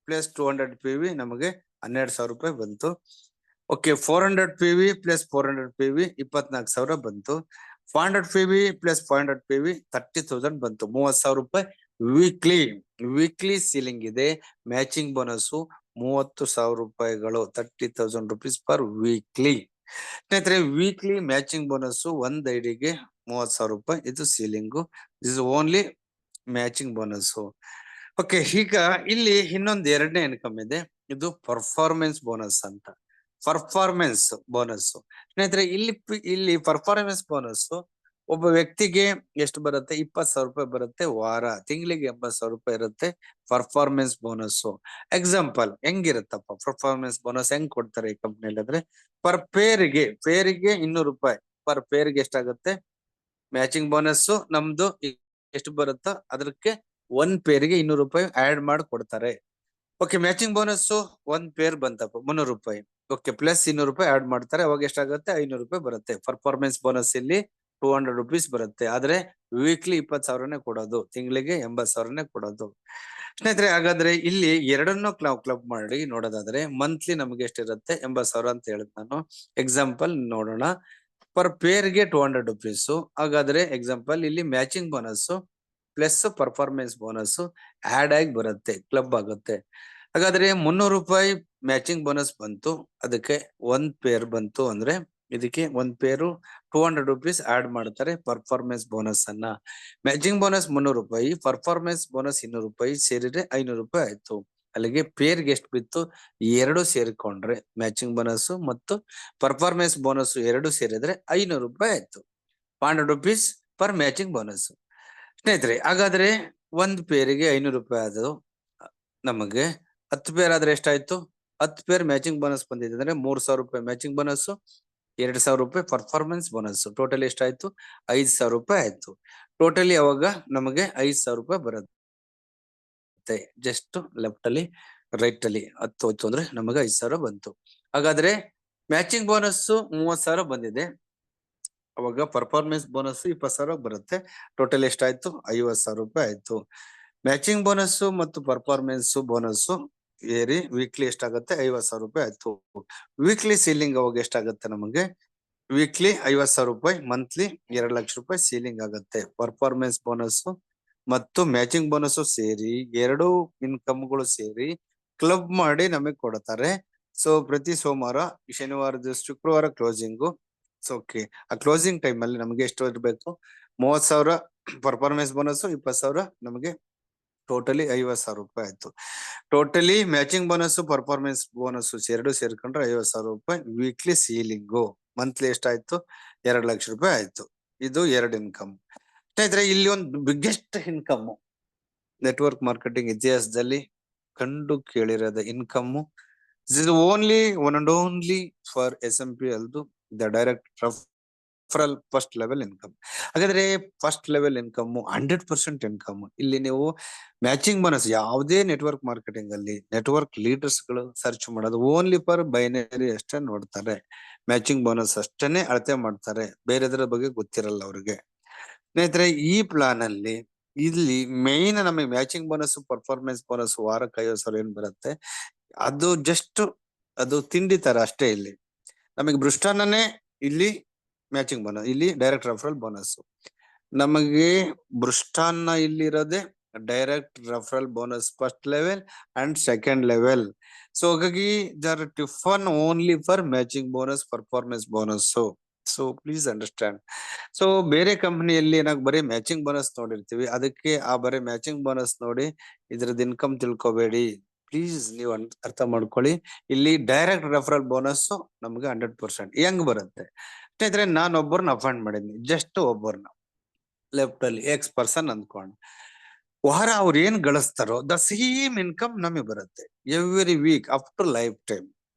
ಪ್ಲಸ್ 200 ವಿ ನಮಗೆ 12,000 ರೂಪಾಯಿ ಬಂತು. ಓಕೆ, 400 ವಿ ಪ್ಲಸ್ 400 ವಿ 24,000 ಬಂತು. 400 ವಿ ಪ್ಲಸ್ 400 ವಿ 30,000 ಬಂತು. 30,000 ರೂಪಾಯಿ ವೀಕ್ಲಿ ಸೀಲಿಂಗ್ ಇದೆ. ಮ್ಯಾಚಿಂಗ್ ಬೋನಸ್ 30,000 ರೂಪಾಯಿಗಳು, 30,000 ರುಪೀಸ್ ಪರ್ ವೀಕ್ಲಿ. ಸ್ನೇಹಿತರೆ, ವೀಕ್ಲಿ ಮ್ಯಾಚಿಂಗ್ ಬೋನಸ್ ಒಂದ್ ಐಡಿಗೆ 30,000 ರೂಪಾಯಿ, ಇದು ceiling. This only matching bonus. Okay, ಈಗ ಇಲ್ಲಿ ಇನ್ನೊಂದು ಎರಡನೇ ಇನ್ಕಮ್ ಇದೆ, ಇದು ಪರ್ಫಾರ್ಮೆನ್ಸ್ ಬೋನಸ್ ಅಂತ. ಪರ್ಫಾರ್ಮೆನ್ಸ್ ಬೋನಸ್ ಸ್ನೇಹಿತರೆ, ಇಲ್ಲಿ ಪರ್ಫಾರ್ಮೆನ್ಸ್ ಬೋನಸ್ ಒಬ್ಬ ವ್ಯಕ್ತಿಗೆ ಎಷ್ಟು ಬರುತ್ತೆ, 20,000 ರೂಪಾಯಿ ಬರುತ್ತೆ ವಾರ. ತಿಂಗಳಿಗೆ 80,000 ರೂಪಾಯಿ ಇರುತ್ತೆ ಪರ್ಫಾರ್ಮೆನ್ಸ್ ಬೋನಸ್. ಎಕ್ಸಾಂಪಲ್ ಹೆಂಗಿರುತ್ತಪ್ಪ ಪರ್ಫಾರ್ಮೆನ್ಸ್ ಬೋನಸ್, ಹೆಂಗ್ ಕೊಡ್ತಾರೆ ಈ ಕಂಪ್ನಿಯಲ್ಲಿ ಅಂದ್ರೆ, ಪರ್ ಪೇರಿಗೆ 200 ರೂಪಾಯಿ ಪರ್ ಪೇರ್ಗೆ ಎಷ್ಟಾಗುತ್ತೆ, ಮ್ಯಾಚಿಂಗ್ ಬೋನಸ್ ನಮ್ದು ಎಷ್ಟು ಬರುತ್ತೋ ಅದಕ್ಕೆ 1 ಪೇರ್ಗೆ 200 ರೂಪಾಯಿ ಆಡ್ ಮಾಡಿ ಕೊಡ್ತಾರೆ. ಓಕೆ, ಮ್ಯಾಚಿಂಗ್ ಬೋನಸ್ 1 ಪೇರ್ ಬಂತಪ್ಪ 300 ರೂಪಾಯಿ. ಓಕೆ, ಪ್ಲಸ್ 200 ರೂಪಾಯಿ ಆಡ್ ಮಾಡ್ತಾರೆ, ಅವಾಗ ಎಷ್ಟಾಗುತ್ತೆ, 500 ರೂಪಾಯಿ ಬರುತ್ತೆ. ಪರ್ಫಾರ್ಮೆನ್ಸ್ ಬೋನಸ್ ಇಲ್ಲಿ 200 ರುಪೀಸ್ ಬರುತ್ತೆ. ಆದ್ರೆ ವೀಕ್ಲಿ 20,000ನೇ ಕೊಡೋದು, ತಿಂಗಳಿಗೆ 80,000ನೇ ಕೊಡೋದು. ಸ್ನೇಹಿತರೆ, ಹಾಗಾದ್ರೆ ಇಲ್ಲಿ ಎರಡನ್ನೂ ಕ್ಲಬ್ ಮಾಡಿ ನೋಡೋದಾದ್ರೆ ಮಂತ್ಲಿ ನಮಗೆ ಎಷ್ಟಿರುತ್ತೆ, 80,000 ಅಂತ ಹೇಳಿದ್ ನಾನು. ಎಕ್ಸಾಂಪಲ್ ನೋಡೋಣ, ಪರ್ ಪೇರ್ಗೆ 200 ರುಪೀಸ್. ಹಾಗಾದ್ರೆ ಎಕ್ಸಾಂಪಲ್ ಇಲ್ಲಿ matching bonus plus performance bonus add ಆಗಿ ಬರುತ್ತೆ, ಕ್ಲಬ್ ಆಗುತ್ತೆ. ಹಾಗಾದ್ರೆ 300 ರೂಪಾಯಿ ಮ್ಯಾಚಿಂಗ್ ಬೋನಸ್ ಬಂತು, ಅದಕ್ಕೆ 1 ಪೇರ್ ಬಂತು ಅಂದ್ರೆ ಇದಕ್ಕೆ 1 ಪೇರು 200 ರುಪೀಸ್ ಆಡ್ ಮಾಡ್ತಾರೆ ಪರ್ಫಾರ್ಮೆನ್ಸ್ ಬೋನಸ್ ಅನ್ನ. ಮ್ಯಾಚಿಂಗ್ ಬೋನಸ್ 300 ರೂಪಾಯಿ, ಪರ್ಫಾರ್ಮೆನ್ಸ್ ಬೋನಸ್ 200 ರೂಪಾಯಿ ಸೇರಿದ್ರೆ 500 ರೂಪಾಯಿ ಆಯ್ತು. ಅಲ್ಲಿಗೆ ಪೇರ್ಗೆ ಎಷ್ಟು ಬಿತ್ತು, 2 ಸೇರಿಕೊಂಡ್ರೆ ಮ್ಯಾಚಿಂಗ್ ಬೋನಸ್ ಮತ್ತು ಪರ್ಫಾರ್ಮೆನ್ಸ್ ಬೋನಸ್ 2 ಸೇರಿದ್ರೆ 500 ರೂಪಾಯಿ ಆಯ್ತು. 500 ರುಪೀಸ್ ಪರ್ ಮ್ಯಾಚಿಂಗ್ ಬೋನಸ್. ಸ್ನೇಹಿತರೆ, ಹಾಗಾದ್ರೆ 1 ಪೇರಿಗೆ 500 ರೂಪಾಯಿ ಆದವು. ನಮಗೆ 10 ಪೇರ್ ಆದ್ರೆ ಎಷ್ಟಾಯ್ತು, 10 ಪೇರ್ ಮ್ಯಾಚಿಂಗ್ ಬೋನಸ್ ಬಂದಿದೆ ಅಂದ್ರೆ 3,000 ರೂಪಾಯಿ ಮ್ಯಾಚಿಂಗ್ ಬೋನಸ್, 2,000 ರೂಪಾಯಿ ಪರ್ಫಾರ್ಮೆನ್ಸ್ ಬೋನಸ್, ಟೋಟಲ್ ಎಷ್ಟಾಯ್ತು? 5,000 ರೂಪಾಯಿ ಆಯ್ತು. ಟೋಟಲಿ ಅವಾಗ ನಮಗೆ 5,000 ರೂಪಾಯಿ ಬರುತ್ತೆ. ಜಸ್ಟ್ ಲೆಫ್ಟ್ ಅಲ್ಲಿ ರೈಟ್ ಅಲ್ಲಿ 10 ಹೋಯ್ತು ಅಂದ್ರೆ ನಮಗೆ 5,000 ಬಂತು. ಹಾಗಾದ್ರೆ ಮ್ಯಾಚಿಂಗ್ ಬೋನಸ್ 30,000 ಬಂದಿದೆ, ಅವಾಗ ಪರ್ಫಾರ್ಮೆನ್ಸ್ ಬೋನಸ್ 20,000 ಬರುತ್ತೆ. ಟೋಟಲ್ ಎಷ್ಟಾಯ್ತು? 50,000 ರೂಪಾಯಿ ಆಯ್ತು. ಮ್ಯಾಚಿಂಗ್ ಬೋನಸ್ ಮತ್ತು ಪರ್ಫಾರ್ಮೆನ್ಸ್ ಬೋನಸ್ ಏರಿ ವೀಕ್ಲಿ ಎಷ್ಟಾಗುತ್ತೆ? 50,000 ರೂಪಾಯಿ ಆಯ್ತು. ವೀಕ್ಲಿ ಸೀಲಿಂಗ್ ಅವಾಗ ಎಷ್ಟಾಗುತ್ತೆ ನಮಗೆ? ವೀಕ್ಲಿ 50,000 ರೂಪಾಯಿ, ಮಂತ್ಲಿ 2,00,000 ರೂಪಾಯಿ ಸೀಲಿಂಗ್ ಆಗುತ್ತೆ. ಪರ್ಫಾರ್ಮೆನ್ಸ್ ಬೋನಸ್ ಮತ್ತು ಮ್ಯಾಚಿಂಗ್ ಬೋನಸ್ ಸೇರಿ ಎರಡು ಇನ್ಕಮ್ಗಳು ಸೇರಿ ಕ್ಲಬ್ ಮಾಡಿ ನಮಗೆ ಕೊಡ್ತಾರೆ. ಸೊ ಪ್ರತಿ ಸೋಮವಾರ, ಶನಿವಾರದ ಶುಕ್ರವಾರ ಕ್ಲೋಸಿಂಗು. ಓಕೆ, ಆ ಕ್ಲೋಸಿಂಗ್ ಟೈಮ್ ಅಲ್ಲಿ ನಮಗೆ ಎಷ್ಟು ಇರಬೇಕು? 30,000 ಪರ್ಫಾರ್ಮೆನ್ಸ್ ಬೋನಸ್, 20,000 ನಮಗೆ ಟೋಟಲಿ 50,000 ರೂಪಾಯಿ ಆಯ್ತು. Totally matching bonus performance bonus ಎರಡು ಸೇರ್ಕೊಂಡ್ರೆ 50,000 ರೂಪಾಯಿ ವೀಕ್ಲಿ ಸೀಲಿಂಗು. ಮಂತ್ಲಿ ಎಷ್ಟಾಯ್ತು? 2,00,000 ರೂಪಾಯಿ ಆಯ್ತು. ಇದು ಎರಡು ಇನ್ಕಮ್. ಸ್ನೇಹಿತರೆ, ಇಲ್ಲಿ ಒಂದು ಬಿಗ್ಗೆಸ್ಟ್ ಇನ್ಕಮ್ ನೆಟ್ವರ್ಕ್ ಮಾರ್ಕೆಟಿಂಗ್ ಇತಿಹಾಸದಲ್ಲಿ ಕಂಡು ಕೇಳಿರೋದ income. Only one and only for SMP ಅಲ್ದು the direct referral first level income. ಹಾಗಾದ್ರೆ ಫಸ್ಟ್ ಲೆವೆಲ್ ಇನ್ಕಮ್ 100% ಇನ್ಕಮ್. ಇಲ್ಲಿ ನೀವು ಮ್ಯಾಚಿಂಗ್ ಬೋನಸ್ ಯಾವುದೇ ನೆಟ್ವರ್ಕ್ ಮಾರ್ಕೆಟಿಂಗ್ ಅಲ್ಲಿ ನೆಟ್ವರ್ಕ್ ಲೀಡರ್ಸ್ ಗಳು ಸರ್ಚ್ ಮಾಡೋದು ಓನ್ಲಿ ಫಾರ್ ಬೈನರಿ ಅಷ್ಟೇ ನೋಡ್ತಾರೆ. ಮ್ಯಾಚಿಂಗ್ ಬೋನಸ್ ಅಷ್ಟೇನೆ ಅಳತೆ ಮಾಡ್ತಾರೆ, ಬೇರೆದರ ಬಗ್ಗೆ ಗೊತ್ತಿರಲ್ಲ ಅವ್ರಿಗೆ. ಸ್ನೇಹಿತರೆ, ಈ ಪ್ಲಾನ್ ಅಲ್ಲಿ ಇಲ್ಲಿ ಮೇನ್ ನಮಗೆ ಮ್ಯಾಚಿಂಗ್ ಬೋನಸ್ ಪರ್ಫಾರ್ಮೆನ್ಸ್ ಬೋನಸ್ ವಾರಕ್ಕೆ 50,000 ಏನ್ ಬರುತ್ತೆ, ಅದು ಜಸ್ಟ್ ಅದು ತಿಂಡಿ ತರ ಅಷ್ಟೇ. ಇಲ್ಲಿ ನಮಗೆ ಬೃಷ್ಟಾನ್ನನೇ ಇಲ್ಲಿ ಮ್ಯಾಚಿಂಗ್ ಬೋನಸ್, ಇಲ್ಲಿ ಡೈರೆಕ್ಟ್ ರೆಫರಲ್ ಬೋನಸ್. ನಮಗೆ ಬೃಷ್ಟಾನ್ನ ಇಲ್ಲಿರೋದೆ direct referral bonus first level and second level. So ಹಾಗಾಗಿ ದರ್ ಟಿಫನ್ only for matching bonus performance bonus. So please understand. So ಬೇರೆ ಕಂಪನಿಯಲ್ಲಿ ನಾವು ಬರೀ ಮ್ಯಾಚಿಂಗ್ ಬೋನಸ್ ನೋಡಿರ್ತೀವಿ, ಅದಕ್ಕೆ ಆ ಬರೀ ಮ್ಯಾಚಿಂಗ್ ಬೋನಸ್ ನೋಡಿ ಇದ್ರದ್ದು ಇನ್ಕಮ್ ತಿಳ್ಕೊಬೇಡಿ. ಪ್ಲೀಸ್ ನೀವು ಅರ್ಥ ಮಾಡ್ಕೊಳ್ಳಿ. ಇಲ್ಲಿ ಡೈರೆಕ್ಟ್ ರೆಫರಲ್ ಬೋನಸ್ ನಮ್ಗೆ 100% ಹೆಂಗ್ ಬರುತ್ತೆ ಸ್ನೇಹಿತರೆ? ನಾನು ಒಬ್ಬರನ್ನ ಅಪಾಯಿಂಟ್ ಮಾಡಿದ್ನಿ, ಜಸ್ಟ್ ಒಬ್ಬರನ್ನ ಲೆಫ್ಟ್ ಅಲ್ಲಿ ಎಕ್ಸ್ ಪರ್ಸನ್ ಅಂದ್ಕೊಂಡು. ವಾರ ಅವ್ರು ಏನ್ ಗಳಿಸ್ತಾರೋ ದ ಸೇಮ್ ಇನ್ಕಮ್ ನಮಗೆ ಬರುತ್ತೆ every week up to life time.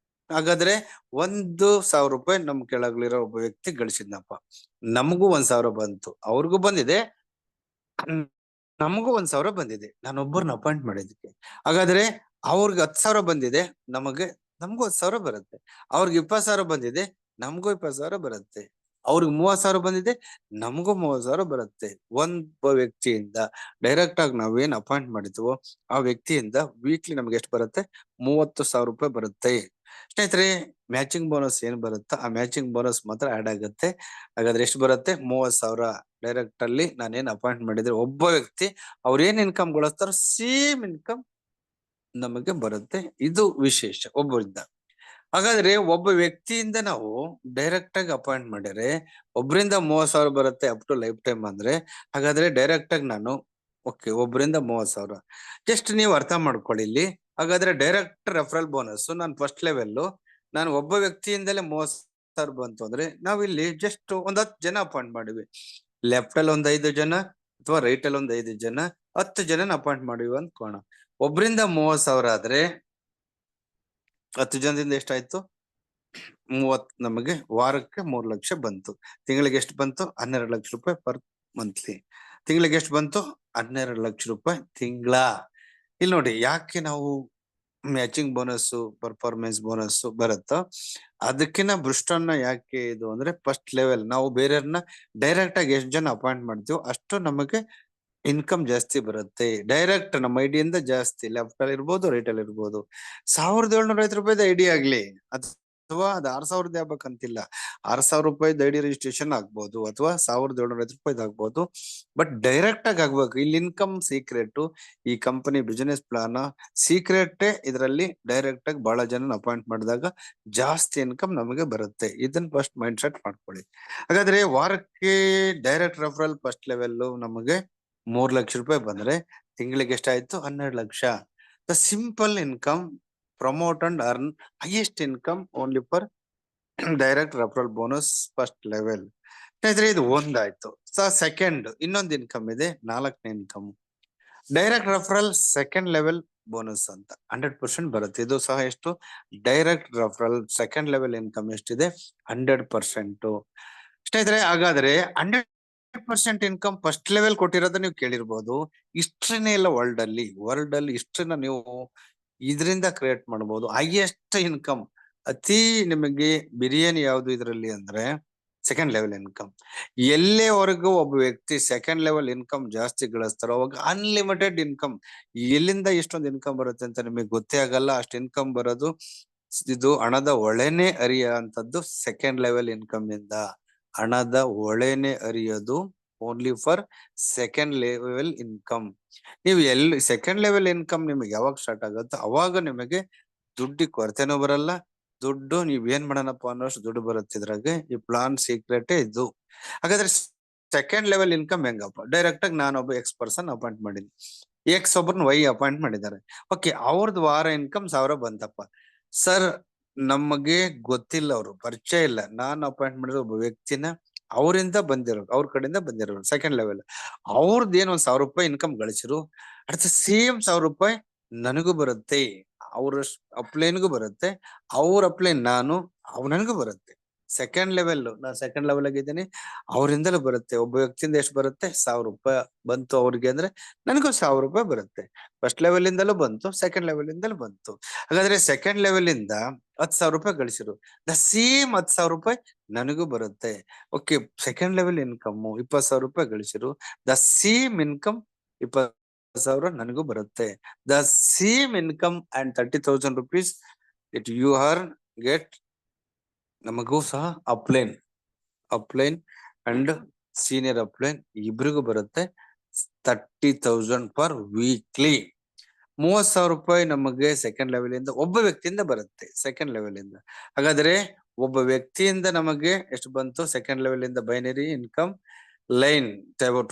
ಹಾಗಾದ್ರೆ 1,000 ರೂಪಾಯಿ ನಮ್ ಕೆಳಗ್ಲಿರೋ ಒಬ್ಬ ವ್ಯಕ್ತಿ ಗಳಿಸಿದ್ನಪ್ಪ, ನಮಗೂ 1,000 ಬಂತು, ಅವ್ರಿಗೂ ಬಂದಿದೆ, ನಮಗೂ 1,000 ಬಂದಿದೆ. ನಾನು ಒಬ್ಬರನ್ನ ಅಪಾಯಿಂಟ್ ಮಾಡಿದ್ದಕ್ಕೆ. ಹಾಗಾದ್ರೆ ಅವ್ರಿಗೆ 10,000 ಬಂದಿದೆ, ನಮಗೂ 10,000 ಬರುತ್ತೆ. ಅವ್ರಿಗೆ 20,000 ಬಂದಿದೆ, ನಮಗೂ 20,000 ಬರುತ್ತೆ. ಅವ್ರಿಗೆ 30,000 ಬಂದಿದೆ, ನಮಗೂ 30,000 ಬರುತ್ತೆ. ಒಬ್ಬ ವ್ಯಕ್ತಿಯಿಂದ ಡೈರೆಕ್ಟ್ ಆಗಿ ನಾವೇನ್ ಅಪಾಯಿಂಟ್ ಮಾಡಿದ್ವೋ ಆ ವ್ಯಕ್ತಿಯಿಂದ ವೀಕ್ಲಿ ನಮ್ಗೆ ಎಷ್ಟು ಬರುತ್ತೆ? 30,000 ರೂಪಾಯಿ ಬರುತ್ತೆ. ಸ್ನೇಹಿತರೆ, ಮ್ಯಾಚಿಂಗ್ ಬೋನಸ್ ಏನ್ ಬರುತ್ತೋ ಆ ಮ್ಯಾಚಿಂಗ್ ಬೋನಸ್ ಮಾತ್ರ ಆಡ್ ಆಗುತ್ತೆ. ಹಾಗಾದ್ರೆ ಎಷ್ಟು ಬರುತ್ತೆ? 30,000 ಡೈರೆಕ್ಟ್ ಅಲ್ಲಿ ನಾನೇನ್ ಅಪಾಯಿಂಟ್ ಮಾಡಿದ್ರೆ ಒಬ್ಬ ವ್ಯಕ್ತಿ ಅವ್ರ ಏನ್ ಇನ್ಕಮ್ ಗಳಿಸ್ತಾರೋ ಸೇಮ್ ಇನ್ಕಮ್ ನಮಗೆ ಬರುತ್ತೆ. ಇದು ವಿಶೇಷ ಒಬ್ಬರಿಂದ. ಹಾಗಾದ್ರೆ ಒಬ್ಬ ವ್ಯಕ್ತಿಯಿಂದ ನಾವು ಡೈರೆಕ್ಟ್ ಆಗಿ ಅಪಾಯಿಂಟ್ ಮಾಡಿದ್ರೆ ಒಬ್ಬರಿಂದ 30,000 ಬರುತ್ತೆ ಅಪ್ ಟು ಲೈಫ್ ಟೈಮ್ ಅಂದ್ರೆ, ಹಾಗಾದ್ರೆ ಡೈರೆಕ್ಟ್ ಆಗಿ ನಾನು ಒಬ್ಬರಿಂದ 30,000 ಜಸ್ಟ್ ನೀವು ಅರ್ಥ ಮಾಡ್ಕೊಳ್ಳಿ ಇಲ್ಲಿ. ಹಾಗಾದ್ರೆ ಡೈರೆಕ್ಟ್ ರೆಫರಲ್ ಬೋನಸ್ ನಾನು ಫಸ್ಟ್ ಲೆವೆಲ್, ನಾನು ಒಬ್ಬ ವ್ಯಕ್ತಿಯಿಂದಲೇ 30,000 ಬಂತು ಅಂದ್ರೆ ನಾವಿಲ್ಲಿ ಜಸ್ಟ್ ಒಂದ್ 10 ಜನ ಅಪಾಯಿಂಟ್ ಮಾಡಿವಿ. ಲೆಫ್ಟ್ ಅಲ್ಲಿ ಒಂದ್ 5 ಜನ ಅಥವಾ ರೈಟ್ ಅಲ್ಲಿ ಒಂದ್ 5 ಜನ, 10 ಜನ ಅಪಾಯಿಂಟ್ ಮಾಡಿವಿ ಅಂದ್ಕೋಣ. ಒಬ್ಬರಿಂದ 30,000 ಆದ್ರೆ 10 ಜನದಿಂದ ಎಷ್ಟಾಯ್ತು? 30, ನಮಗೆ ವಾರಕ್ಕೆ 3,00,000 ಬಂತು. ತಿಂಗಳಿಗೆ ಎಷ್ಟು ಬಂತು? 12,00,000 ರೂಪಾಯಿ ಪರ್ ಮಂತ್ಲಿ. ತಿಂಗಳಿಗೆ ಎಷ್ಟು ಬಂತು? 12,00,000 ರೂಪಾಯಿ ತಿಂಗಳ. ಇಲ್ಲಿ ನೋಡಿ, ಯಾಕೆ ನಾವು ಮ್ಯಾಚಿಂಗ್ ಬೋನಸ್ ಪರ್ಫಾರ್ಮೆನ್ಸ್ ಬೋನಸ್ ಬರುತ್ತೋ ಅದಕ್ಕಿಂತ ಬೃಷ್ಟನ್ನ ಯಾಕೆ ಇದು ಅಂದ್ರೆ, ಫಸ್ಟ್ ಲೆವೆಲ್ ನಾವು ಬೇರೆಯವ್ರನ್ನ ಡೈರೆಕ್ಟ್ ಆಗಿ ಎಷ್ಟು ಜನ ಅಪಾಯಿಂಟ್ ಮಾಡ್ತೀವೋ ಅಷ್ಟು ನಮಗೆ ಇನ್ಕಮ್ ಜಾಸ್ತಿ ಬರುತ್ತೆ. ಡೈರೆಕ್ಟ್ ನಮ್ಮ ಐಡಿಯಿಂದ ಜಾಸ್ತಿ, ಲೆಫ್ಟ್ ಅಲ್ಲಿ ಇರ್ಬೋದು, ರೈಟ್ ಅಲ್ಲಿ ಇರ್ಬೋದು. 1,750 ರೂಪಾಯಿದ ಐಡಿ ಆಗ್ಲಿ ಅಥವಾ ಅದು 6,000 ಆಗ್ಬೇಕಂತಿಲ್ಲ. 6,000 ರೂಪಾಯಿದ ಐಡಿ ರಿಜಿಸ್ಟ್ರೇಷನ್ ಆಗ್ಬೋದು ಅಥವಾ 1,750 ರೂಪಾಯಿದ್ ಆಗ್ಬೋದು. ಬಟ್ ಡೈರೆಕ್ಟ್ ಆಗಿ ಆಗ್ಬೇಕು. ಇಲ್ಲಿ ಇನ್ಕಮ್ ಸೀಕ್ರೆಟ್, ಈ ಕಂಪನಿ ಬಿಸಿನೆಸ್ ಪ್ಲಾನ್ ಸೀಕ್ರೆಟ್. ಇದರಲ್ಲಿ ಡೈರೆಕ್ಟ್ ಆಗಿ ಬಹಳ ಜನ ಅಪಾಯಿಂಟ್ ಮಾಡಿದಾಗ ಜಾಸ್ತಿ ಇನ್ಕಮ್ ನಮಗೆ ಬರುತ್ತೆ. ಇದನ್ನ ಫಸ್ಟ್ ಮೈಂಡ್ ಸೆಟ್ ಮಾಡ್ಕೊಳ್ಳಿ. ಹಾಗಾದ್ರೆ ವಾರಕ್ಕೆ ಡೈರೆಕ್ಟ್ ರೆಫರಲ್ ಫಸ್ಟ್ ಲೆವೆಲ್ ನಮಗೆ 3,00,000 ರೂಪಾಯಿ ಬಂದ್ರೆ ತಿಂಗಳಿಗೆ ಎಷ್ಟಾಯ್ತು? 12,00,000. The simple income, promote and earn highest income only for direct referral bonus first level. ಸ್ನೇಹಿತರೆ, ಇದು ಒಂದಾಯ್ತು. ಸೆಕೆಂಡ್ ಇನ್ನೊಂದು ಇನ್ಕಮ್ ಇದೆ, 4ನೇ income. Direct referral second level bonus ಅಂತ 100% ಬರುತ್ತೆ. ಇದು ಸಹ ಎಷ್ಟು direct referral second level income ಎಷ್ಟಿದೆ 100%. ಸ್ನೇಹಿತರೆ, ಹಾಗಾದ್ರೆ 100% ಇನ್ಕಮ್ ಫಸ್ಟ್ ಲೆವೆಲ್ ಕೊಟ್ಟಿರೋದ ನೀವು ಕೇಳಿರ್ಬೋದು. ಇಷ್ಟನೇ ಇಲ್ಲ ವರ್ಲ್ಡ್ ಅಲ್ಲಿ ಇಷ್ಟನ್ನ ನೀವು ಇದರಿಂದ ಕ್ರಿಯೇಟ್ ಮಾಡಬಹುದು. ಹೈಯೆಸ್ಟ್ ಇನ್ಕಮ್ ಅತಿ ನಿಮಗೆ ಬಿರಿಯಾನಿ ಯಾವ್ದು ಇದರಲ್ಲಿ ಅಂದ್ರೆ ಸೆಕೆಂಡ್ ಲೆವೆಲ್ ಇನ್ಕಮ್. ಎಲ್ಲಿವರೆಗೂ ಒಬ್ಬ ವ್ಯಕ್ತಿ ಸೆಕೆಂಡ್ ಲೆವೆಲ್ ಇನ್ಕಮ್ ಜಾಸ್ತಿ ಗಳಿಸ್ತಾರೋ ಅವಾಗ ಅನ್ಲಿಮಿಟೆಡ್ ಇನ್ಕಮ್. ಎಲ್ಲಿಂದ ಇಷ್ಟೊಂದು ಇನ್ಕಮ್ ಬರುತ್ತೆ ಅಂತ ನಿಮಗೆ ಗೊತ್ತೇ ಆಗಲ್ಲ. ಅಷ್ಟು ಇನ್ಕಮ್ ಬರೋದು ಇದು ಹಣದ ಒಳೆನೆ ಅರಿಯ ಅಂತದ್ದು ಸೆಕೆಂಡ್ ಲೆವೆಲ್ ಇನ್ಕಮ್ ಇಂದ. ಹಣದ ಒಳೆನೆ ಅರಿಯೋದು only for second level income. ನೀವು ಎಲ್ಲಿ ಸೆಕೆಂಡ್ ಲೆವೆಲ್ ಇನ್ಕಮ್ ನಿಮಗೆ ಯಾವಾಗ ಸ್ಟಾರ್ಟ್ ಆಗುತ್ತೋ ಅವಾಗ ನಿಮಗೆ ದುಡ್ಡಿ ಕೊರತೆನೂ ಬರಲ್ಲ. ದುಡ್ಡು ನೀವ್ ಏನ್ ಮಾಡೋಣಪ್ಪ ಅನ್ನೋಷ್ಟು ದುಡ್ಡು ಬರುತ್ತೆ ಇದ್ರಾಗೆ. ಈ ಪ್ಲಾನ್ ಸೀಕ್ರೆಟ್ ಇದು. ಹಾಗಾದ್ರೆ ಸೆಕೆಂಡ್ ಲೆವೆಲ್ ಇನ್ಕಮ್ ಹೆಂಗಪ್ಪ? ಡೈರೆಕ್ಟ್ ಆಗಿ ನಾನೊಬ್ಬ ಎಕ್ಸ್ ಪರ್ಸನ್ ಅಪಾಯಿಂಟ್ ಮಾಡಿದ್ನಿ, ಎಕ್ಸ್ ಒಬ್ಬರನ್ನ ವೈ ಅಪಾಯಿಂಟ್ ಮಾಡಿದ್ದಾರೆ. ಓಕೆ, ಅವ್ರದ್ದು ವಾರ ಇನ್ಕಮ್ 1000 ಬಂತಪ್ಪ. ಸರ್, ನಮಗೆ ಗೊತ್ತಿಲ್ಲ, ಅವರು ಪರಿಚಯ ಇಲ್ಲ. ನಾನು ಅಪಾಯಿಂಟ್ ಮಾಡಿರೋ ಒಬ್ಬ ವ್ಯಕ್ತಿನ ಅವರಿಂದ ಬಂದಿರೋ, ಅವ್ರ ಕಡೆಯಿಂದ ಬಂದಿರೋರು ಸೆಕೆಂಡ್ ಲೆವೆಲ್. ಅವ್ರದ್ದು ಏನೋ 1000 ರೂಪಾಯಿ ಇನ್ಕಮ್ ಗಳಿಸಿರು, ಅಟ್ ಸೇಮ್ 1000 ರೂಪಾಯಿ ನನಗೂ ಬರುತ್ತೆ. ಅವ್ರ ಅಪ್ಲೈನ್ಗೂ ಬರುತ್ತೆ, ಅವ್ರ ಅಪ್ಲೈನ್ ನಾನು ನನಗೂ ಬರುತ್ತೆ. ಸೆಕೆಂಡ್ ಲೆವೆಲ್, ನಾನು ಸೆಕೆಂಡ್ ಲೆವೆಲ್ ಆಗಿದ್ದೀನಿ, ಅವರಿಂದಲೂ ಬರುತ್ತೆ. ಒಬ್ಬ ವ್ಯಕ್ತಿಯಿಂದ ಎಷ್ಟು ಬರುತ್ತೆ? 1000 ರೂಪಾಯಿ ಬಂತು ಅವ್ರಿಗೆ ಅಂದ್ರೆ ನನಗೂ 1000 ರೂಪಾಯಿ ಬರುತ್ತೆ. ಫಸ್ಟ್ ಲೆವೆಲ್ ಇಂದಲೂ ಬಂತು, ಸೆಕೆಂಡ್ ಲೆವೆಲ್ ಇಂದಲೂ ಬಂತು. ಹಾಗಾದ್ರೆ ಸೆಕೆಂಡ್ ಲೆವೆಲ್ ಇಂದ 10,000 ರೂಪಾಯಿ ಗಳಿಸಿರು, ದ ಸೇಮ್ 10,000 ರೂಪಾಯಿ ನನಗೂ ಬರುತ್ತೆ. ಓಕೆ, ಸೆಕೆಂಡ್ ಲೆವೆಲ್ ಇನ್ಕಮ್ 20,000 ರೂಪಾಯಿ ಗಳಿಸಿರು, ದ ಸೇಮ್ ಇನ್ಕಮ್ 20,000 ನನಗೂ ಬರುತ್ತೆ. The same income and 30,000 rupees it you are get ನಮಗೂ ಸಹ ಅಪ್ಲೈನ್ ಅಂಡ್ ಸೀನಿಯರ್ ಅಪ್ಲೈನ್ ಇಬ್ರಿಗೂ ಬರುತ್ತೆ 30,000 ಪರ್ ವೀಕ್ಲಿ. 30,000 ರೂಪಾಯಿ ನಮಗೆ ಸೆಕೆಂಡ್ ಲೆವೆಲ್ ಇಂದ ಒಬ್ಬ ವ್ಯಕ್ತಿಯಿಂದ ಬರುತ್ತೆ, ಸೆಕೆಂಡ್ ಲೆವೆಲ್ ಇಂದ. ಹಾಗಾದ್ರೆ ಒಬ್ಬ ವ್ಯಕ್ತಿಯಿಂದ ನಮಗೆ ಎಷ್ಟು ಬಂತು ಸೆಕೆಂಡ್ ಲೆವೆಲ್ ಇಂದ? Binary income line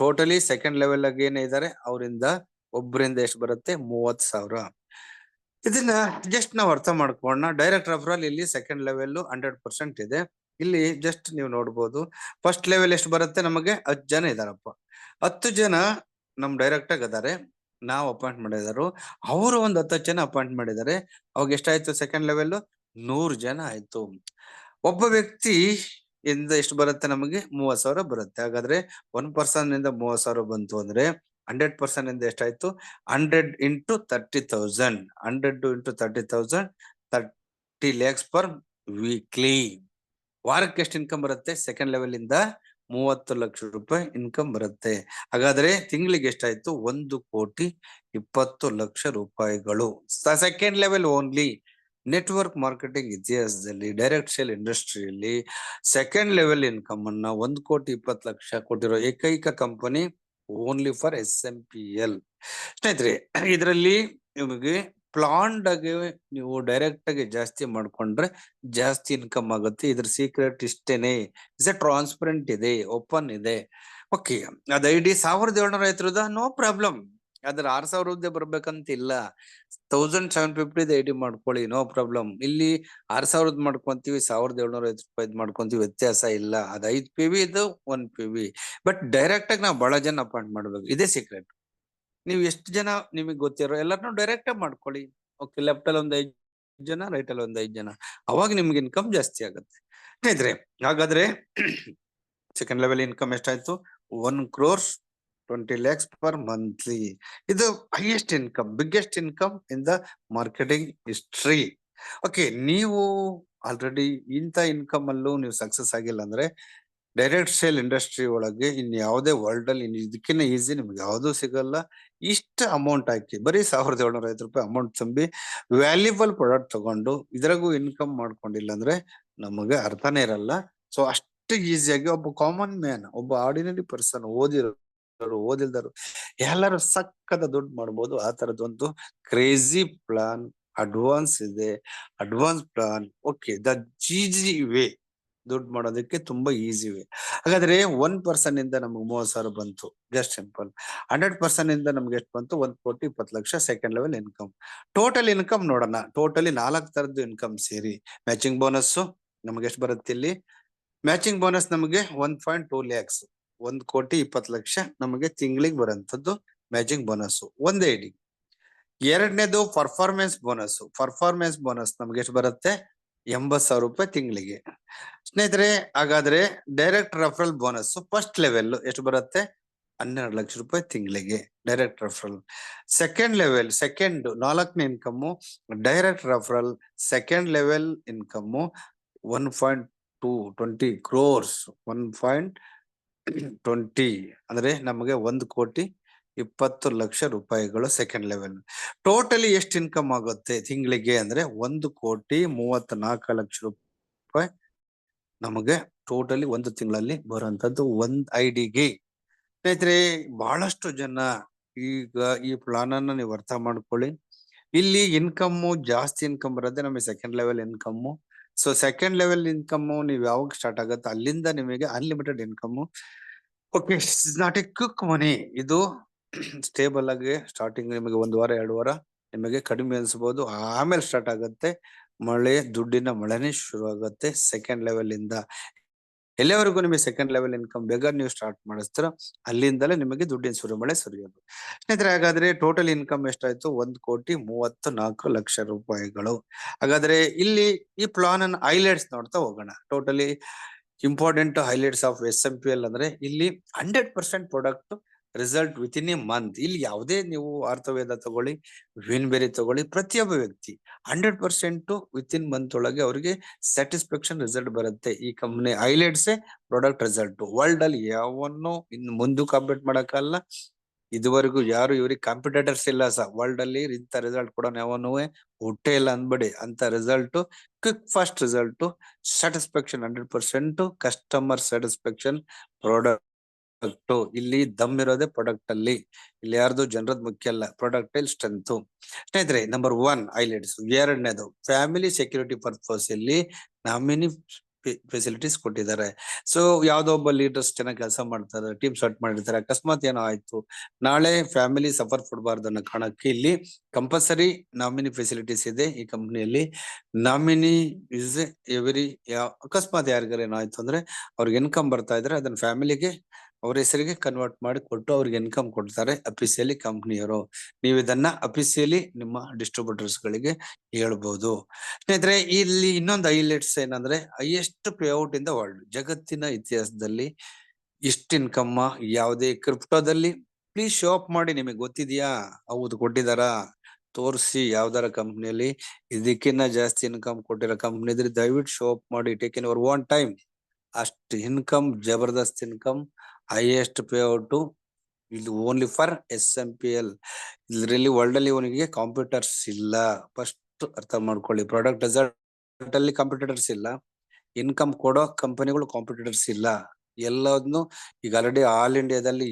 totally second level ಆಗಿ ಏನೇ ಇದಾರೆ ಅವರಿಂದ ಒಬ್ಬರಿಂದ ಎಷ್ಟು ಬರುತ್ತೆ? 30,000. ಇದನ್ನ ಜಸ್ಟ್ ನಾವು ಅರ್ಥ ಮಾಡ್ಕೊಳ್ಳೋಣ. ಡೈರೆಕ್ಟ್ ರೆಫರಲ್ ಇಲ್ಲಿ ಸೆಕೆಂಡ್ ಲೆವೆಲ್ 100% ಇದೆ. ಇಲ್ಲಿ ಜಸ್ಟ್ ನೀವು ನೋಡ್ಬೋದು, ಫಸ್ಟ್ ಲೆವೆಲ್ ಎಷ್ಟು ಬರುತ್ತೆ ನಮಗೆ? 10 ಜನ ಇದಾರಪ್ಪ. 10 ಜನ ನಮ್ ಡೈರೆಕ್ಟ್ ಆಗಿ ಅದಾರೆ, ನಾವು ಅಪಾಯಿಂಟ್ ಮಾಡಿದಾರು. ಅವರು ಒಂದ್ 10 ಜನ ಅಪಾಯಿಂಟ್ ಮಾಡಿದ್ದಾರೆ. ಅವಾಗ ಎಷ್ಟಾಯ್ತು ಸೆಕೆಂಡ್ ಲೆವೆಲ್? 100 ಜನ ಆಯ್ತು. ಒಬ್ಬ ವ್ಯಕ್ತಿ ಇಂದ ಎಷ್ಟು ಬರುತ್ತೆ ನಮಗೆ? 30,000 ಬರುತ್ತೆ. ಹಾಗಾದ್ರೆ 1 ಪರ್ಸನ್ ಇಂದ 30,000 ಬಂತು ಅಂದ್ರೆ 100% ಇಂದ ಎಷ್ಟಾಯ್ತು? 100 into 30,000. 100 into 30,000, 30 lakhs per weekly. ವಾರಕ್ಕೆ ಎಷ್ಟು ಇನ್ಕಮ್ ಬರುತ್ತೆ? ಸೆಕೆಂಡ್ ಲೆವೆಲ್ ಇಂದ 30 ಲಕ್ಷ ರೂಪಾಯಿ ಇನ್ಕಮ್ ಬರುತ್ತೆ. ಹಾಗಾದ್ರೆ ತಿಂಗಳಿಗೆ ಎಷ್ಟಾಯ್ತು? 1,20,20,00,000 ರೂಪಾಯಿಗಳು. Second level only. Network marketing ಇತಿಹಾಸದಲ್ಲಿ, ಡೈರೆಕ್ಟ್ ಸೇಲ್ ಇಂಡಸ್ಟ್ರಿಯಲ್ಲಿ ಸೆಕೆಂಡ್ ಲೆವೆಲ್ ಇನ್ಕಮ್ ಅನ್ನ 1,20,20,00,000 ಕೊಟ್ಟಿರೋ ಏಕೈಕ ಕಂಪನಿ ಓನ್ಲಿ ಫಾರ್ SMPL. ಸ್ನೇಹಿತರೆ, ಇದರಲ್ಲಿ ನಿಮಗೆ ಪ್ಲಾನ್ಡ್ ಆಗಿ ನೀವು ಡೈರೆಕ್ಟ್ ಆಗಿ ಜಾಸ್ತಿ ಮಾಡ್ಕೊಂಡ್ರೆ ಜಾಸ್ತಿ ಇನ್ಕಮ್ ಆಗುತ್ತೆ. ಇದ್ರ ಸೀಕ್ರೆಟ್ ಇಷ್ಟೇನೆ. ಇಸ್ ಟ್ರಾನ್ಸ್ಪರೆಂಟ್ ಇದೆ, ಓಪನ್ ಇದೆ. ಓಕೆ, ಅದ ಐಡಿ 1,750 ನೋ ಪ್ರಾಬ್ಲಮ್. ಅದ್ರ 6,000 ಬರ್ಬೇಕಂತ ಇಲ್ಲ. 1,750 ಐಡಿ ಮಾಡ್ಕೊಳ್ಳಿ, ನೋ ಪ್ರಾಬ್ಲಮ್. ಇಲ್ಲಿ 6,000 ಮಾಡ್ಕೊಂತೀವಿ, 1,750 ರೂಪಾಯಿ ಮಾಡ್ಕೊಂತೀವಿ, ವ್ಯತ್ಯಾಸ ಇಲ್ಲ. ಅದ್ 5 PV, ಇದು 1 PV. ಬಟ್ ಡೈರೆಕ್ಟ್ ಆಗಿ ನಾವು ಬಹಳ ಜನ ಅಪಾಯಿಂಟ್ ಮಾಡ್ಬೇಕು, ಇದೇ ಸೀಕ್ರೆಟ್. ನೀವು ಎಷ್ಟು ಜನ ನಿಮಗೆ ಗೊತ್ತಿರೋ ಎಲ್ಲರನ್ನೂ ಡೈರೆಕ್ಟ್ ಆಗಿ ಮಾಡ್ಕೊಳ್ಳಿ. ಓಕೆ, ಲೆಫ್ಟ್ ಅಲ್ಲಿ ಒಂದು 5 ಜನ, ರೈಟ್ ಅಲ್ಲಿ ಒಂದು 5 ಜನ, ಅವಾಗ ನಿಮ್ಗೆ ಇನ್ಕಮ್ ಜಾಸ್ತಿ ಆಗುತ್ತೆ. ಸ್ನೇಹಿತರೆ, ಹಾಗಾದ್ರೆ ಸೆಕೆಂಡ್ ಲೆವೆಲ್ ಇನ್ಕಮ್ ಎಷ್ಟಾಯ್ತು? 1,20,20 lakhs ಪರ್ ಮಂತ್ಲಿ. ಇದು highest income, biggest income in the marketing history. Okay, ನೀವು ಆಲ್ರೆಡಿ ಇಂಥ ಇನ್ಕಮ್ ಅಲ್ಲೂ ನೀವು ಸಕ್ಸಸ್ ಆಗಿಲ್ಲ ಅಂದ್ರೆ ಡೈರೆಕ್ಟ್ ಸೇಲ್ ಇಂಡಸ್ಟ್ರಿ ಒಳಗೆ ಇನ್ ಯಾವುದೇ ವರ್ಲ್ಡ್ ಅಲ್ಲಿ ಇದಕ್ಕಿಂತ ಈಸಿ ನಿಮ್ಗೆ ಯಾವ್ದು ಸಿಗಲ್ಲ. ಇಷ್ಟ ಅಮೌಂಟ್ ಹಾಕಿ ಬರೀ 1,750 ರೂಪಾಯಿ ಅಮೌಂಟ್ ತುಂಬಿ ವ್ಯಾಲ್ಯೂಬಲ್ ಪ್ರಾಡಕ್ಟ್ ತಗೊಂಡು ಇದ್ರಾಗೂ ಇನ್ಕಮ್ ಮಾಡ್ಕೊಂಡಿಲ್ಲ ಅಂದ್ರೆ ನಮಗೆ ಅರ್ಥನೇ ಇರಲ್ಲ. ಸೊ ಅಷ್ಟು ಈಸಿಯಾಗಿ ಒಬ್ಬ ಕಾಮನ್ ಮ್ಯಾನ್, ಒಬ್ಬ ಆರ್ಡಿನರಿ ಪರ್ಸನ್, ಓದಿಲ್ದರು ಎಲ್ಲರೂ ಸಕ್ಕದ ದುಡ್ಡು ಮಾಡ್ಬೋದು. ಆ ತರದ್ ಒಂದು ಕ್ರೇಜಿ ಪ್ಲಾನ್ ಅಡ್ವಾನ್ಸ್ ಇದೆ. Advance plan. Okay, the G way ದುಡ್ಡು ಮಾಡೋದಕ್ಕೆ ತುಂಬಾ ಈಸಿ ವೇ. ಹಾಗಾದ್ರೆ 1 ಪರ್ಸನ್ ಇಂದ ನಮ್ಗೆ 30,000 ಬಂತು, ಜಸ್ಟ್ ಸಿಂಪಲ್. 100% ಇಂದ ನಮ್ಗೆ ಎಷ್ಟು ಬಂತು? 1,20,20,00,000 second level income. Total income ನೋಡೋಣ. ಟೋಟಲಿ 4 ತರದ್ದು ಇನ್ಕಮ್ ಸೇರಿ ಮ್ಯಾಚಿಂಗ್ ಬೋನಸ್ ನಮ್ಗೆ ಎಷ್ಟು ಬರುತ್ತೆ ಇಲ್ಲಿ? ಮ್ಯಾಚಿಂಗ್ ಬೋನಸ್ ನಮಗೆ 1.2 lakhs, 1,20,20,00,000 ನಮಗೆ ತಿಂಗಳಿಗೆ ಬರೋಂಥದ್ದು ಮ್ಯಾಚಿಂಗ್ ಬೋನಸ್ ಒಂದೇ ಐಡಿ. ಎರಡನೇದು ಪರ್ಫಾರ್ಮೆನ್ಸ್ ಬೋನಸ್ ನಮ್ಗೆ ಎಷ್ಟು ಬರುತ್ತೆ? 80,000 ರೂಪಾಯಿ ತಿಂಗಳಿಗೆ. ಸ್ನೇಹಿತರೆ, ಹಾಗಾದ್ರೆ direct referral bonus first level ಎಷ್ಟು ಬರುತ್ತೆ? 12 ಲಕ್ಷ ರೂಪಾಯಿ ತಿಂಗಳಿಗೆ ಡೈರೆಕ್ಟ್ ರೆಫರಲ್. ಸೆಕೆಂಡ್ ಲೆವೆಲ್, ನಾಲ್ಕನೇ income direct referral second level income 1.20 crores 1.20 ಅಂದ್ರೆ ನಮಗೆ 1,20,00,000 ರೂಪಾಯಿಗಳು ಸೆಕೆಂಡ್ ಲೆವೆಲ್. ಟೋಟಲಿ ಎಷ್ಟು ಇನ್ಕಮ್ ಆಗುತ್ತೆ ತಿಂಗಳಿಗೆ ಅಂದ್ರೆ 1,34,00,000 ರೂಪಾಯಿ ನಮಗೆ ಟೋಟಲಿ ಒಂದು ತಿಂಗಳಲ್ಲಿ ಬರುವಂತದ್ದು ಒಂದ್ ಐಡಿಗೆ. ಸ್ನೇಹಿತರೆ, ಬಹಳಷ್ಟು ಜನ ಈಗ ಈ ಪ್ಲಾನ್ ಅನ್ನ ನೀವು ಅರ್ಥ ಮಾಡ್ಕೊಳ್ಳಿ. ಇಲ್ಲಿ ಇನ್ಕಮ್ ಜಾಸ್ತಿ ಇನ್ಕಮ್ ಬರುತ್ತೆ ನಮಗೆ second level income. So second level income ನೀವು ಯಾವಾಗ ಸ್ಟಾರ್ಟ್ ಆಗುತ್ತೆ ಅಲ್ಲಿಂದ ನಿಮಗೆ unlimited income. Okay, it's not a quick money. ಇದು ಸ್ಟೇಬಲ್ ಆಗಿ ಸ್ಟಾರ್ಟಿಂಗ್ ನಿಮಗೆ 1 ವಾರ 2 ವಾರ ನಿಮಗೆ ಕಡಿಮೆ ಅನ್ಸ್ಬೋದು, ಆಮೇಲೆ ಸ್ಟಾರ್ಟ್ ಆಗುತ್ತೆ ದುಡ್ಡಿನ ಮಳೆನೇ ಶುರು ಆಗುತ್ತೆ ಸೆಕೆಂಡ್ ಲೆವೆಲ್ ಇಂದ. ಎಲ್ಲಿವರೆಗೂ ನಿಮಗೆ ಸೆಕೆಂಡ್ ಲೆವೆಲ್ ಇನ್ಕಮ್ ಬೇಗ ನೀವು ಸ್ಟಾರ್ಟ್ ಮಾಡಿಸ್ತೀರೋ ಅಲ್ಲಿಂದಲೇ ನಿಮಗೆ ದುಡ್ಡಿನ ಸುರಿಮಳೆ ಸುರಿಯೋದು. ಸ್ನೇಹಿತರೆ, ಹಾಗಾದ್ರೆ ಟೋಟಲ್ ಇನ್ಕಮ್ ಎಷ್ಟಾಯ್ತು? 1,34,00,000 ರೂಪಾಯಿಗಳು. ಹಾಗಾದ್ರೆ ಇಲ್ಲಿ ಈ ಪ್ಲಾನ್ ಅನ್ನ ಹೈಲೈಟ್ಸ್ ನೋಡ್ತಾ ಹೋಗೋಣ. Totally important highlights of SMPL ಅಂದ್ರೆ ಇಲ್ಲಿ 100% product result with in a month. ಇಲ್ಲಿ ಯಾವುದೇ ನೀವು ಆರ್ಥವೇದ ತಗೊಳ್ಳಿ, ವಿನ್ಬೆರಿ ತಗೊಳ್ಳಿ, ಪ್ರತಿಯೊಬ್ಬ ವ್ಯಕ್ತಿ 100% ವಿತ್ ಇನ್ ಮಂತ್ ಒಳಗೆ ಅವರಿಗೆ ಸ್ಯಾಟಿಸ್ಫ್ಯಾಕ್ಷನ್ ರಿಸಲ್ಟ್ ಬರುತ್ತೆ. ಈ company highlights product result world ಅಲ್ಲಿ ಯಾವನ್ನು ಇನ್ನು ಮುಂದಕ್ಕೆ ಅಪ್ಡೇಟ್ ಮಾಡಕ್ಕಲ್ಲ. ಇದುವರೆಗೂ ಯಾರು ಇವ್ರಿಗೆ ಕಾಂಪಿಟೇಟರ್ಸ್ ಇಲ್ಲ ವರ್ಲ್ಡ್ ಅಲ್ಲಿ ಇಂಥ ರಿಸಲ್ಟ್ ಕೂಡ ಯಾವನು ಹುಟ್ಟೇ ಇಲ್ಲ ಅನ್ಬೇಡಿ. ಅಂತ result quick fast result, satisfaction 100%, customer satisfaction product. ಇಲ್ಲಿ ದಮ್ ಇರೋದೇ ಪ್ರಾಡಕ್ಟ್ ಅಲ್ಲಿ. ಇಲ್ಲಿ ಯಾರ್ದು ಜನರದ್ ಮುಖ್ಯ ಅಲ್ಲ, ಪ್ರಾಡಕ್ಟ್ ಅಲ್ಲಿ ಸ್ಟ್ರೆಂತ್. ಸ್ನೇಹಿತರೆ, ನಂಬರ್ 1 ಹೈಲೈಟ್ಸ್. ಎರಡನೇದು ಫ್ಯಾಮಿಲಿ ಸೆಕ್ಯೂರಿಟಿ ಪರ್ಪಸ್ ಇಲ್ಲಿ ನಾಮಿನಿ ಫೆಸಿಲಿಟೀಸ್ ಕೊಟ್ಟಿದ್ದಾರೆ. ಸೊ ಯಾವ್ದೋ ಒಬ್ಬ ಲೀಡರ್ಸ್ ಚೆನ್ನಾಗಿ ಕೆಲಸ ಮಾಡ್ತಾರೆ, ಟೀಮ್ ಸ್ಟಾರ್ಟ್ ಮಾಡಿರ್ತಾರೆ, ಅಕಸ್ಮಾತ್ ಏನೋ ಆಯ್ತು, ನಾಳೆ ಫ್ಯಾಮಿಲಿ ಸಫರ್ ಪಡಬಾರ್ದು ಅನ್ನೋ ಕಾರಣಕ್ಕೆ ಇಲ್ಲಿ ಕಂಪಲ್ಸರಿ ನಾಮಿನಿ ಫೆಸಿಲಿಟೀಸ್ ಇದೆ ಈ ಕಂಪನಿಯಲ್ಲಿ. ನಾಮಿನಿ ಇಸ್ ಎವರಿ ಅಕಸ್ಮಾತ್ ಯಾರಿಗಾರ ಏನೋ ಆಯ್ತು ಅಂದ್ರೆ ಅವ್ರಿಗೆ ಇನ್ಕಮ್ ಬರ್ತಾ ಇದ್ರೆ ಅದನ್ನ ಫ್ಯಾಮಿಲಿಗೆ ಅವ್ರ ಹೆಸರಿಗೆ ಕನ್ವರ್ಟ್ ಮಾಡಿ ಕೊಟ್ಟು ಅವ್ರಿಗೆ ಇನ್ಕಮ್ ಕೊಡ್ತಾರೆ ಅಫಿಸಿಯಲಿ ಕಂಪನಿಯವರು. ನೀವು ಇದನ್ನ ಅಫಿಸಿಯಲಿ ನಿಮ್ಮ ಡಿಸ್ಟ್ರಿಬ್ಯೂಟರ್ಸ್ ಗಳಿಗೆ ಹೇಳ್ಬಹುದು. ಸ್ನೇಹಿತರೆ, ಇಲ್ಲಿ ಇನ್ನೊಂದು ಹೈಲೈಟ್ಸ್ ಏನಂದ್ರೆ highest payout in the world. ಜಗತ್ತಿನ ಇತಿಹಾಸದಲ್ಲಿ ಇಷ್ಟು ಇನ್ಕಮ್ ಯಾವುದೇ ಕ್ರಿಪ್ಟೋದಲ್ಲಿ ಪ್ಲೀಸ್ ಶೋ ಅಪ್ ಮಾಡಿ. ನಿಮಗೆ ಗೊತ್ತಿದ್ಯಾ? ಹೌದು, ಕೊಟ್ಟಿದಾರಾ? ತೋರಿಸಿ ಯಾವ್ದಾರ ಕಂಪ್ನಿಯಲ್ಲಿ ಇದಕ್ಕಿನ್ನ ಜಾಸ್ತಿ ಇನ್ಕಮ್ ಕೊಟ್ಟಿರೋ ಕಂಪ್ನಿ ಇದ್ರೆ ದಯವಿಟ್ಟು ಶೋ ಅಪ್ ಮಾಡಿ. Take in our own time. ಅಷ್ಟು ಇನ್ಕಮ್, ಜಬರ್ದಸ್ತ್ ಇನ್ಕಮ್, ಹೈಯೆಸ್ಟ್ ಪೇಔಟ್ ಇದು ಓನ್ಲಿ ಫಾರ್ SMPL. ಇದರಲ್ಲಿ ವರ್ಲ್ಡ್ ಅಲ್ಲಿ ಅವನಿಗೆ ಕಾಂಪಿಟರ್ಸ್ ಇಲ್ಲ. ಫಸ್ಟ್ ಅರ್ಥ ಮಾಡ್ಕೊಳ್ಳಿ. ಪ್ರಾಡಕ್ಟ್ ರಿಸಲ್ಟ್ ಅಲ್ಲಿ ಕಾಂಪಿಟೇಟರ್ಸ್ ಇಲ್ಲ, ಇನ್ಕಮ್ ಕೊಡೋ ಕಂಪನಿಗಳು ಕಾಂಪಿಟೇಟರ್ಸ್ ಇಲ್ಲ. ಎಲ್ಲದನ್ನು ಈಗ ಆಲ್ರೆಡಿ ಆಲ್ ಇಂಡಿಯಾದಲ್ಲಿ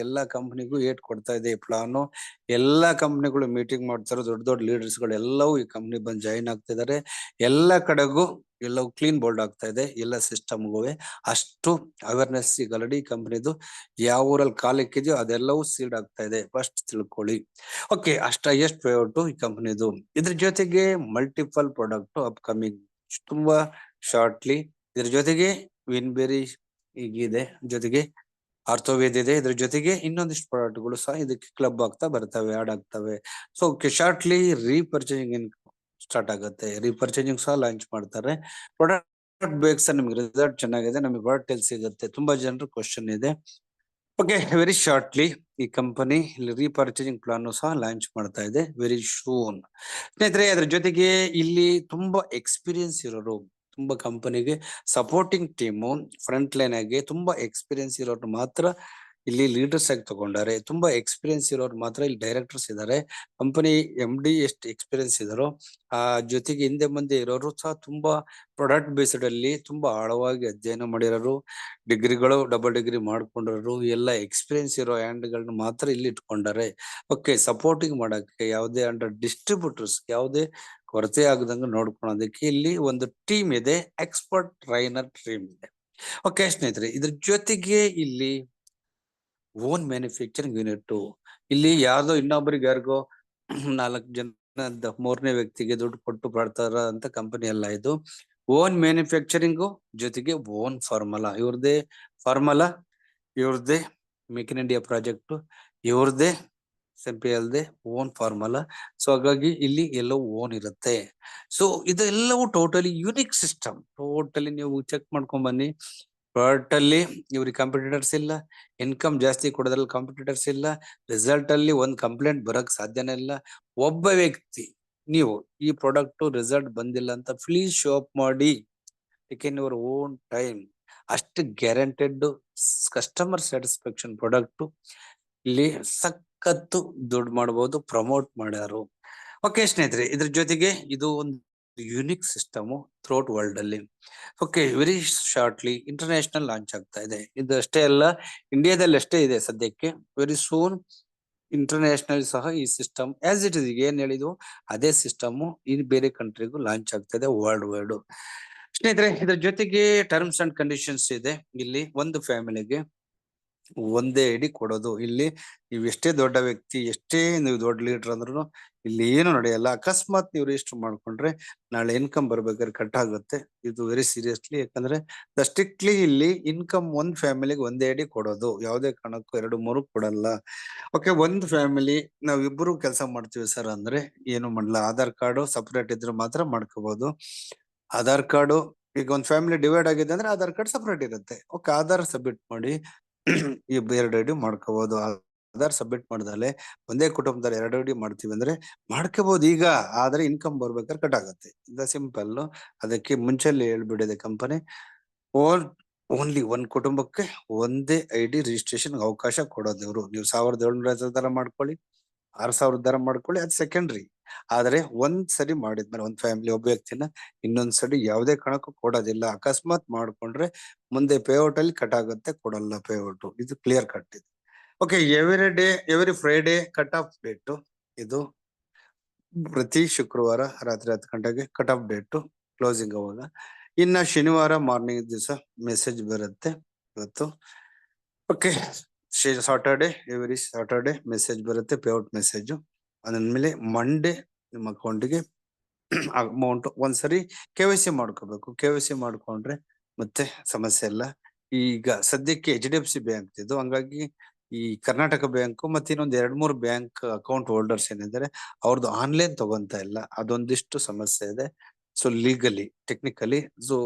ಎಲ್ಲಾ ಕಂಪನಿಗೂ ಏಟ್ ಕೊಡ್ತಾ ಇದೆ ಈ ಪ್ಲಾನು. ಎಲ್ಲಾ ಕಂಪನಿಗಳು ಮೀಟಿಂಗ್ ಮಾಡ್ತಾರೆ, ದೊಡ್ಡ ದೊಡ್ಡ ಲೀಡರ್ಸ್ ಗಳು ಎಲ್ಲವೂ ಈ ಕಂಪನಿ ಬಂದು ಜಾಯಿನ್ ಆಗ್ತಿದ್ದಾರೆ. ಎಲ್ಲಾ ಕಡೆಗೂ ಎಲ್ಲವೂ ಕ್ಲೀನ್ ಬೋಲ್ಡ್ ಆಗ್ತಾ ಇದೆ, ಎಲ್ಲ ಸಿಸ್ಟಮ್ಗೂ. ಅಷ್ಟು ಅವೇರ್ನೆಸ್ ಈಗ ಆಲ್ರೆಡಿ ಕಂಪನಿದು ಯಾವ ಊರಲ್ಲಿ ಕಾಲಿಕ್ಕಿದೆಯೋ ಅದೆಲ್ಲವೂ ಸೀಲ್ಡ್ ಆಗ್ತಾ ಇದೆ. ಫಸ್ಟ್ ತಿಳ್ಕೊಳ್ಳಿ. ಓಕೆ, ಅಷ್ಟ ಎಷ್ಟು ಪೇಔಟ್ ಈ ಕಂಪನಿದು. ಇದ್ರ ಜೊತೆಗೆ ಮಲ್ಟಿಪಲ್ ಪ್ರಾಡಕ್ಟ್ ಅಪ್ಕಮಿಂಗ್ ತುಂಬಾ ಶಾರ್ಟ್ಲಿ. ಇದ್ರ ಜೊತೆಗೆ ವಿನ್ಬೆರಿ ಈಗಿದೆ, ಜೊತೆಗೆ ಆರ್ಥೋವೇದ್ ಇದೆ, ಇದ್ರ ಜೊತೆಗೆ ಇನ್ನೊಂದಿಷ್ಟು ಪ್ರಾಡಕ್ಟ್ಗಳು ಸಹ ಇದಕ್ಕೆ ಕ್ಲಬ್ ಆಗ್ತಾ ಬರ್ತವೆ, ಆಡ್ ಆಗ್ತವೆ. ಸೊ ಶಾರ್ಟ್ಲಿ ರೀಪರ್ಚೇಸಿಂಗ್ ಸ್ಟಾರ್ಟ್ ಆಗುತ್ತೆ. ರೀಪರ್ಚೇಸಿಂಗ್ ಸಹ ಲಾಂಚ್ ಮಾಡ್ತಾರೆ. ಪ್ರಾಡಕ್ಟ್ ಬೇಕು ಸರ್, ನಿಮ್ಗೆ ರಿಸಲ್ಟ್ ಚೆನ್ನಾಗಿದೆ, ನಮಗೆ ಪ್ರಾಡಕ್ಟ್ ಎಲ್ಲಿ ಸಿಗುತ್ತೆ? ತುಂಬಾ ಜನರು ಕ್ವಶನ್ ಇದೆ. ಓಕೆ, ವೆರಿ ಶಾರ್ಟ್ಲಿ ಈ ಕಂಪನಿ ರೀಪರ್ಚೇಸಿಂಗ್ ಪ್ಲಾನ್ ಸಹ ಲಾಂಚ್ ಮಾಡ್ತಾ ಇದೆ ವೆರಿ ಶೂನ್. ಸ್ನೇಹಿತರೆ, ಅದ್ರ ಜೊತೆಗೆ ಇಲ್ಲಿ ತುಂಬಾ ಎಕ್ಸ್ಪೀರಿಯನ್ಸ್ ಇರೋರು, ತುಂಬಾ ಕಂಪನಿಗೆ ಸಪೋರ್ಟಿಂಗ್ ಟೀಮು, ಫ್ರಂಟ್ ಲೈನ್ ಆಗಿ ತುಂಬಾ ಎಕ್ಸ್ಪೀರಿಯನ್ಸ್ ಇರೋರು ಮಾತ್ರ ಇಲ್ಲಿ ಲೀಡರ್ಸ್ ಆಗಿ ತಗೊಂಡಾರೆ. ತುಂಬಾ ಎಕ್ಸ್ಪೀರಿಯನ್ಸ್ ಇರೋರು ಮಾತ್ರ ಇಲ್ಲಿ ಡೈರೆಕ್ಟರ್ಸ್ ಇದ್ದಾರೆ. ಕಂಪನಿ MD ಎಷ್ಟು ಎಕ್ಸ್ಪೀರಿಯನ್ಸ್ ಇದಾರೋ ಆ ಜೊತೆಗೆ ಹಿಂದೆ ಮುಂದೆ ಇರೋರು ಸಹ ತುಂಬಾ ಪ್ರಾಡಕ್ಟ್ ಬೇಸ್ಡ್ ಅಲ್ಲಿ ತುಂಬಾ ಆಳವಾಗಿ ಅಧ್ಯಯನ ಮಾಡಿರೋರು, ಡಿಗ್ರಿಗಳು ಡಬಲ್ ಡಿಗ್ರಿ ಮಾಡ್ಕೊಂಡಿರೋರು, ಎಲ್ಲ ಎಕ್ಸ್ಪೀರಿಯನ್ಸ್ ಇರೋ ಹ್ಯಾಂಡ್ಗಳನ್ನ ಮಾತ್ರ ಇಲ್ಲಿ ಇಟ್ಕೊಂಡಾರೆ. ಓಕೆ, ಸಪೋರ್ಟಿಂಗ್ ಮಾಡಕ್ಕೆ ಯಾವುದೇ ಅಂಡರ್ ಡಿಸ್ಟ್ರಿಬ್ಯೂಟರ್ಸ್ ಯಾವುದೇ ಕೊರತೆ ಆಗದಂಗ ನೋಡ್ಕೊಳ್ಳೋದಕ್ಕೆ ಇಲ್ಲಿ ಒಂದು ಟೀಮ್ ಇದೆ, ಎಕ್ಸ್ಪರ್ಟ್ ಟ್ರೈನರ್ ಟೀಮ್ ಇದೆ. ಓಕೆ ಸ್ನೇಹಿತರೆ, ಇದ್ರ ಜೊತೆಗೆ ಇಲ್ಲಿ ಓನ್ ಮ್ಯಾನುಫ್ಯಾಕ್ಚರಿಂಗ್ ಯೂನಿಟ್. ಇಲ್ಲಿ ಯಾರ್ದೋ ಇನ್ನೊಬ್ಬರಿಗೆ ಯಾರಿಗೋ 4 ಜನ ಮೂರನೇ ವ್ಯಕ್ತಿಗೆ ದುಡ್ಡು ಕೊಟ್ಟು ಬರ್ತಾರ ಅಂತ ಕಂಪನಿ ಅಲ್ಲ ಇದು. ಓನ್ ಮ್ಯಾನುಫ್ಯಾಕ್ಚರಿಂಗು ಜೊತೆಗೆ ಓನ್ ಫಾರ್ಮುಲಾ. ಇವ್ರದೇ ಫಾರ್ಮುಲಾ, ಇವ್ರದೇ ಮೇಕ್ ಇನ್ ಇಂಡಿಯಾ ಪ್ರಾಜೆಕ್ಟ್, ಇವ್ರದೇ ಎಸ್ ಅಲ್ಲದೆ ಓನ್ ಫಾರ್ಮುಲಾ. ಸೊ ಹಾಗಾಗಿ ಇಲ್ಲಿ ಎಲ್ಲವೂ ಓನ್ ಇರುತ್ತೆ. ಸೊ ಇದೆಲ್ಲವೂ ಟೋಟಲಿ ಯುನಿಕ್ ಸಿಸ್ಟಮ್. ಟೋಟಲಿ ನೀವು ಚೆಕ್ ಮಾಡ್ಕೊಂಡ್ ಬನ್ನಿ. ಟೋಟಲಿ ಇವ್ರಿಗೆ ಕಾಂಪಿಟೇಟರ್ಸ್ ಇಲ್ಲ, ಇನ್ಕಮ್ ಜಾಸ್ತಿ ಕೊಡೋದ್ರಲ್ಲಿ ಕಾಂಪಿಟೇಟರ್ಸ್ ಇಲ್ಲ, ರಿಸಲ್ಟ್ ಅಲ್ಲಿ ಒಂದ್ ಕಂಪ್ಲೇಂಟ್ ಬರಕ್ ಸಾಧ್ಯನೇ ಇಲ್ಲ. ಒಬ್ಬ ವ್ಯಕ್ತಿ ನೀವು ಈ ಪ್ರಾಡಕ್ಟ್ ರಿಸಲ್ಟ್ ಬಂದಿಲ್ಲ ಅಂತ ಪ್ಲೀಸ್ ಶೋ ಅಪ್ ಮಾಡಿ, ಟೇಕ್ ಯುವರ್ ಓನ್ ಟೈಮ್. ಅಷ್ಟು ಗ್ಯಾರಂಟೆಡ್ ಕಸ್ಟಮರ್ ಸ್ಯಾಟಿಸ್ಫ್ಯಾಕ್ಷನ್ ಪ್ರಾಡಕ್ಟ್. ಇಲ್ಲಿ ಸಖತ್ತು ದುಡ್ಡು ಮಾಡಬಹುದು, ಪ್ರಮೋಟ್ ಮಾಡ್ಯಾರು. ಓಕೆ ಸ್ನೇಹಿತರೆ, ಇದ್ರ ಜೊತೆಗೆ ಇದು ಒಂದು ಯುನಿಕ್ ಸಿಸ್ಟಮ್ ಥ್ರೂಟ್ ವರ್ಲ್ಡ್ ಅಲ್ಲಿ. Okay, very shortly international launch ಆಗ್ತಾ ಇದೆ. ಇದು ಅಷ್ಟೇ ಅಲ್ಲ, ಇಂಡಿಯಾದಲ್ಲಿ ಅಷ್ಟೇ ಇದೆ ಸದ್ಯಕ್ಕೆ. ವೆರಿ ಸೂನ್ ಇಂಟರ್ನ್ಯಾಷನಲ್ ಸಹ ಈ ಸಿಸ್ಟಮ್ ಆಸ್ ಇಟ್ ಇಸ್ ಏನ್ ಹೇಳಿದ್ವು ಅದೇ ಸಿಸ್ಟಮ್ ಈ ಬೇರೆ ಕಂಟ್ರಿಗೂ ಲಾಂಚ್ ಆಗ್ತಾ ಇದೆ ವರ್ಲ್ಡ್ ವೈಡ್. ಸ್ನೇಹಿತರೆ, ಇದ್ರ ಜೊತೆಗೆ ಟರ್ಮ್ಸ್ ಅಂಡ್ ಕಂಡೀಷನ್ಸ್ ಇದೆ. ಇಲ್ಲಿ ಒಂದು ಫ್ಯಾಮಿಲಿಗೆ ಒಂದೇ ಐಡಿ ಕೊಡೋದು. ಇಲ್ಲಿ ನೀವು ಎಷ್ಟೇ ದೊಡ್ಡ ವ್ಯಕ್ತಿ, ಎಷ್ಟೇ ನೀವು ದೊಡ್ಡ ಲೀಡರ್ ಅಂದ್ರೂ ಇಲ್ಲಿ ಏನು ನಡೆಯಲ್ಲ. ಅಕಸ್ಮಾತ್ ನೀವು ರಿಜಿಸ್ಟರ್ ಮಾಡ್ಕೊಂಡ್ರೆ ನಾಳೆ ಇನ್ಕಮ್ ಬರ್ಬೇಕಾದ್ರೆ ಕಟ್ ಆಗುತ್ತೆ. ಇದು ವೆರಿ ಸೀರಿಯಸ್ಲಿ, ಯಾಕಂದ್ರೆ ಸ್ಟ್ರಿಕ್ಟ್ಲಿ ಇಲ್ಲಿ ಇನ್ಕಮ್ ಒಂದ್ ಫ್ಯಾಮಿಲಿಗೆ ಒಂದೇ ಐಡಿ ಕೊಡೋದು, ಯಾವುದೇ ಕಾರಣಕ್ಕೂ 2-3 ಕೊಡಲ್ಲ. ಓಕೆ, ಒಂದು ಫ್ಯಾಮಿಲಿ ನಾವ್ ಇಬ್ರು ಕೆಲಸ ಮಾಡ್ತೀವಿ ಸರ್ ಅಂದ್ರೆ ಏನು ಮಾಡಲ್ಲ. ಆಧಾರ್ ಕಾರ್ಡ್ ಸಪರೇಟ್ ಇದ್ರೆ ಮಾತ್ರ ಮಾಡ್ಕೋಬಹುದು. ಆಧಾರ್ ಕಾರ್ಡ್ ಈಗ ಒಂದ್ ಫ್ಯಾಮಿಲಿ ಡಿವೈಡ್ ಆಗಿದೆ ಅಂದ್ರೆ ಆಧಾರ್ ಕಾರ್ಡ್ ಸಪರೇಟ್ ಇರುತ್ತೆ. ಓಕೆ, ಆಧಾರ್ ಸಬ್ಮಿಟ್ ಮಾಡಿ ಈ 2 ಐಡಿ ಮಾಡ್ಕೋಬಹುದು. ಆಧಾರ್ ಸಬ್ಮಿಟ್ ಮಾಡ್ದಲೆ ಒಂದೇ ಕುಟುಂಬದಲ್ಲಿ 2 ಐಡಿ ಮಾಡ್ತೀವಿ ಅಂದ್ರೆ ಮಾಡ್ಕೋಬಹುದು ಈಗ. ಆದ್ರೆ ಇನ್ಕಮ್ ಬರ್ಬೇಕಾದ್ರೆ ಕಟ್ ಆಗುತ್ತೆ. ಇದು ಸಿಂಪಲ್. ಅದಕ್ಕೆ ಮುಂಚೆಲ್ಲಿ ಹೇಳ್ಬಿಡಿದೆ ಕಂಪನಿ, ಓನ್ಲಿ ಒಂದ್ ಕುಟುಂಬಕ್ಕೆ ಒಂದೇ ಐಡಿ ರಿಜಿಸ್ಟ್ರೇಷನ್ ಅವಕಾಶ ಕೊಡೋದು ಇವರು. ನೀವು 1750 ತರ ಮಾಡ್ಕೊಳ್ಳಿ, 6000 ತರ ಮಾಡ್ಕೊಳ್ಳಿ, ಅದು ಸೆಕೆಂಡ್ರಿ. ಆದ್ರೆ ಒಂದ್ ಸರಿ ಮಾಡಿದ್ಮೇಲೆ ಒಂದ್ ಫ್ಯಾಮಿಲಿ ಒಬ್ಬ ವ್ಯಕ್ತಿನ ಇನ್ನೊಂದ್ ಸರಿ ಯಾವುದೇ ಕಾರಣಕ್ಕೂ ಕೊಡೋದಿಲ್ಲ. ಅಕಸ್ಮಾತ್ ಮಾಡ್ಕೊಂಡ್ರೆ ಮುಂದೆ ಪೇಔಟ್ ಅಲ್ಲಿ ಕಟ್ ಆಗುತ್ತೆ, ಕೊಡಲ್ಲ ಪೇಔಟ್. ಇದು ಕ್ಲಿಯರ್ ಕಟ್ ಇದೆ. Okay, every Friday cut off date. ಇದು ಪ್ರತಿ ಶುಕ್ರವಾರ ರಾತ್ರಿ 10 ಗಂಟೆಗೆ ಕಟ್ ಆಫ್ ಡೇಟ್, ಕ್ಲೋಸಿಂಗ್ ಅವಾಗ. ಇನ್ನ ಶನಿವಾರ ಮಾರ್ನಿಂಗ್ ದಿವಸ ಮೆಸೇಜ್ ಬರುತ್ತೆ ಇವತ್ತು. Okay, Saturday every Saturday message ಬರುತ್ತೆ, ಪೇಔಟ್ ಮೆಸೇಜ್. ಅದಾದ್ಮೇಲೆ ಮಂಡೇ ನಿಮ್ಮ ಅಕೌಂಟ್ಗೆ ಅಮೌಂಟ್ ಒಂದ್ಸರಿ KYC ಮಾಡ್ಕೋಬೇಕು. KYC ಮಾಡ್ಕೊಂಡ್ರೆ ಮತ್ತೆ ಸಮಸ್ಯೆ ಇಲ್ಲ. ಈಗ ಸದ್ಯಕ್ಕೆ HDFC ಬ್ಯಾಂಕ್ ಇದು, ಹಂಗಾಗಿ ಈ ಕರ್ನಾಟಕ ಬ್ಯಾಂಕ್ ಮತ್ತೆ ಇನ್ನೊಂದ್ 2-3 ಬ್ಯಾಂಕ್ ಅಕೌಂಟ್ ಹೋಲ್ಡರ್ಸ್ ಏನಿದ್ದಾರೆ ಅವ್ರದ್ದು ಆನ್ಲೈನ್ ತಗೊಂತ ಇಲ್ಲ. ಅದೊಂದಿಷ್ಟು ಸಮಸ್ಯೆ ಇದೆ. ಸೊ ಲೀಗಲಿ, ಟೆಕ್ನಿಕಲಿ,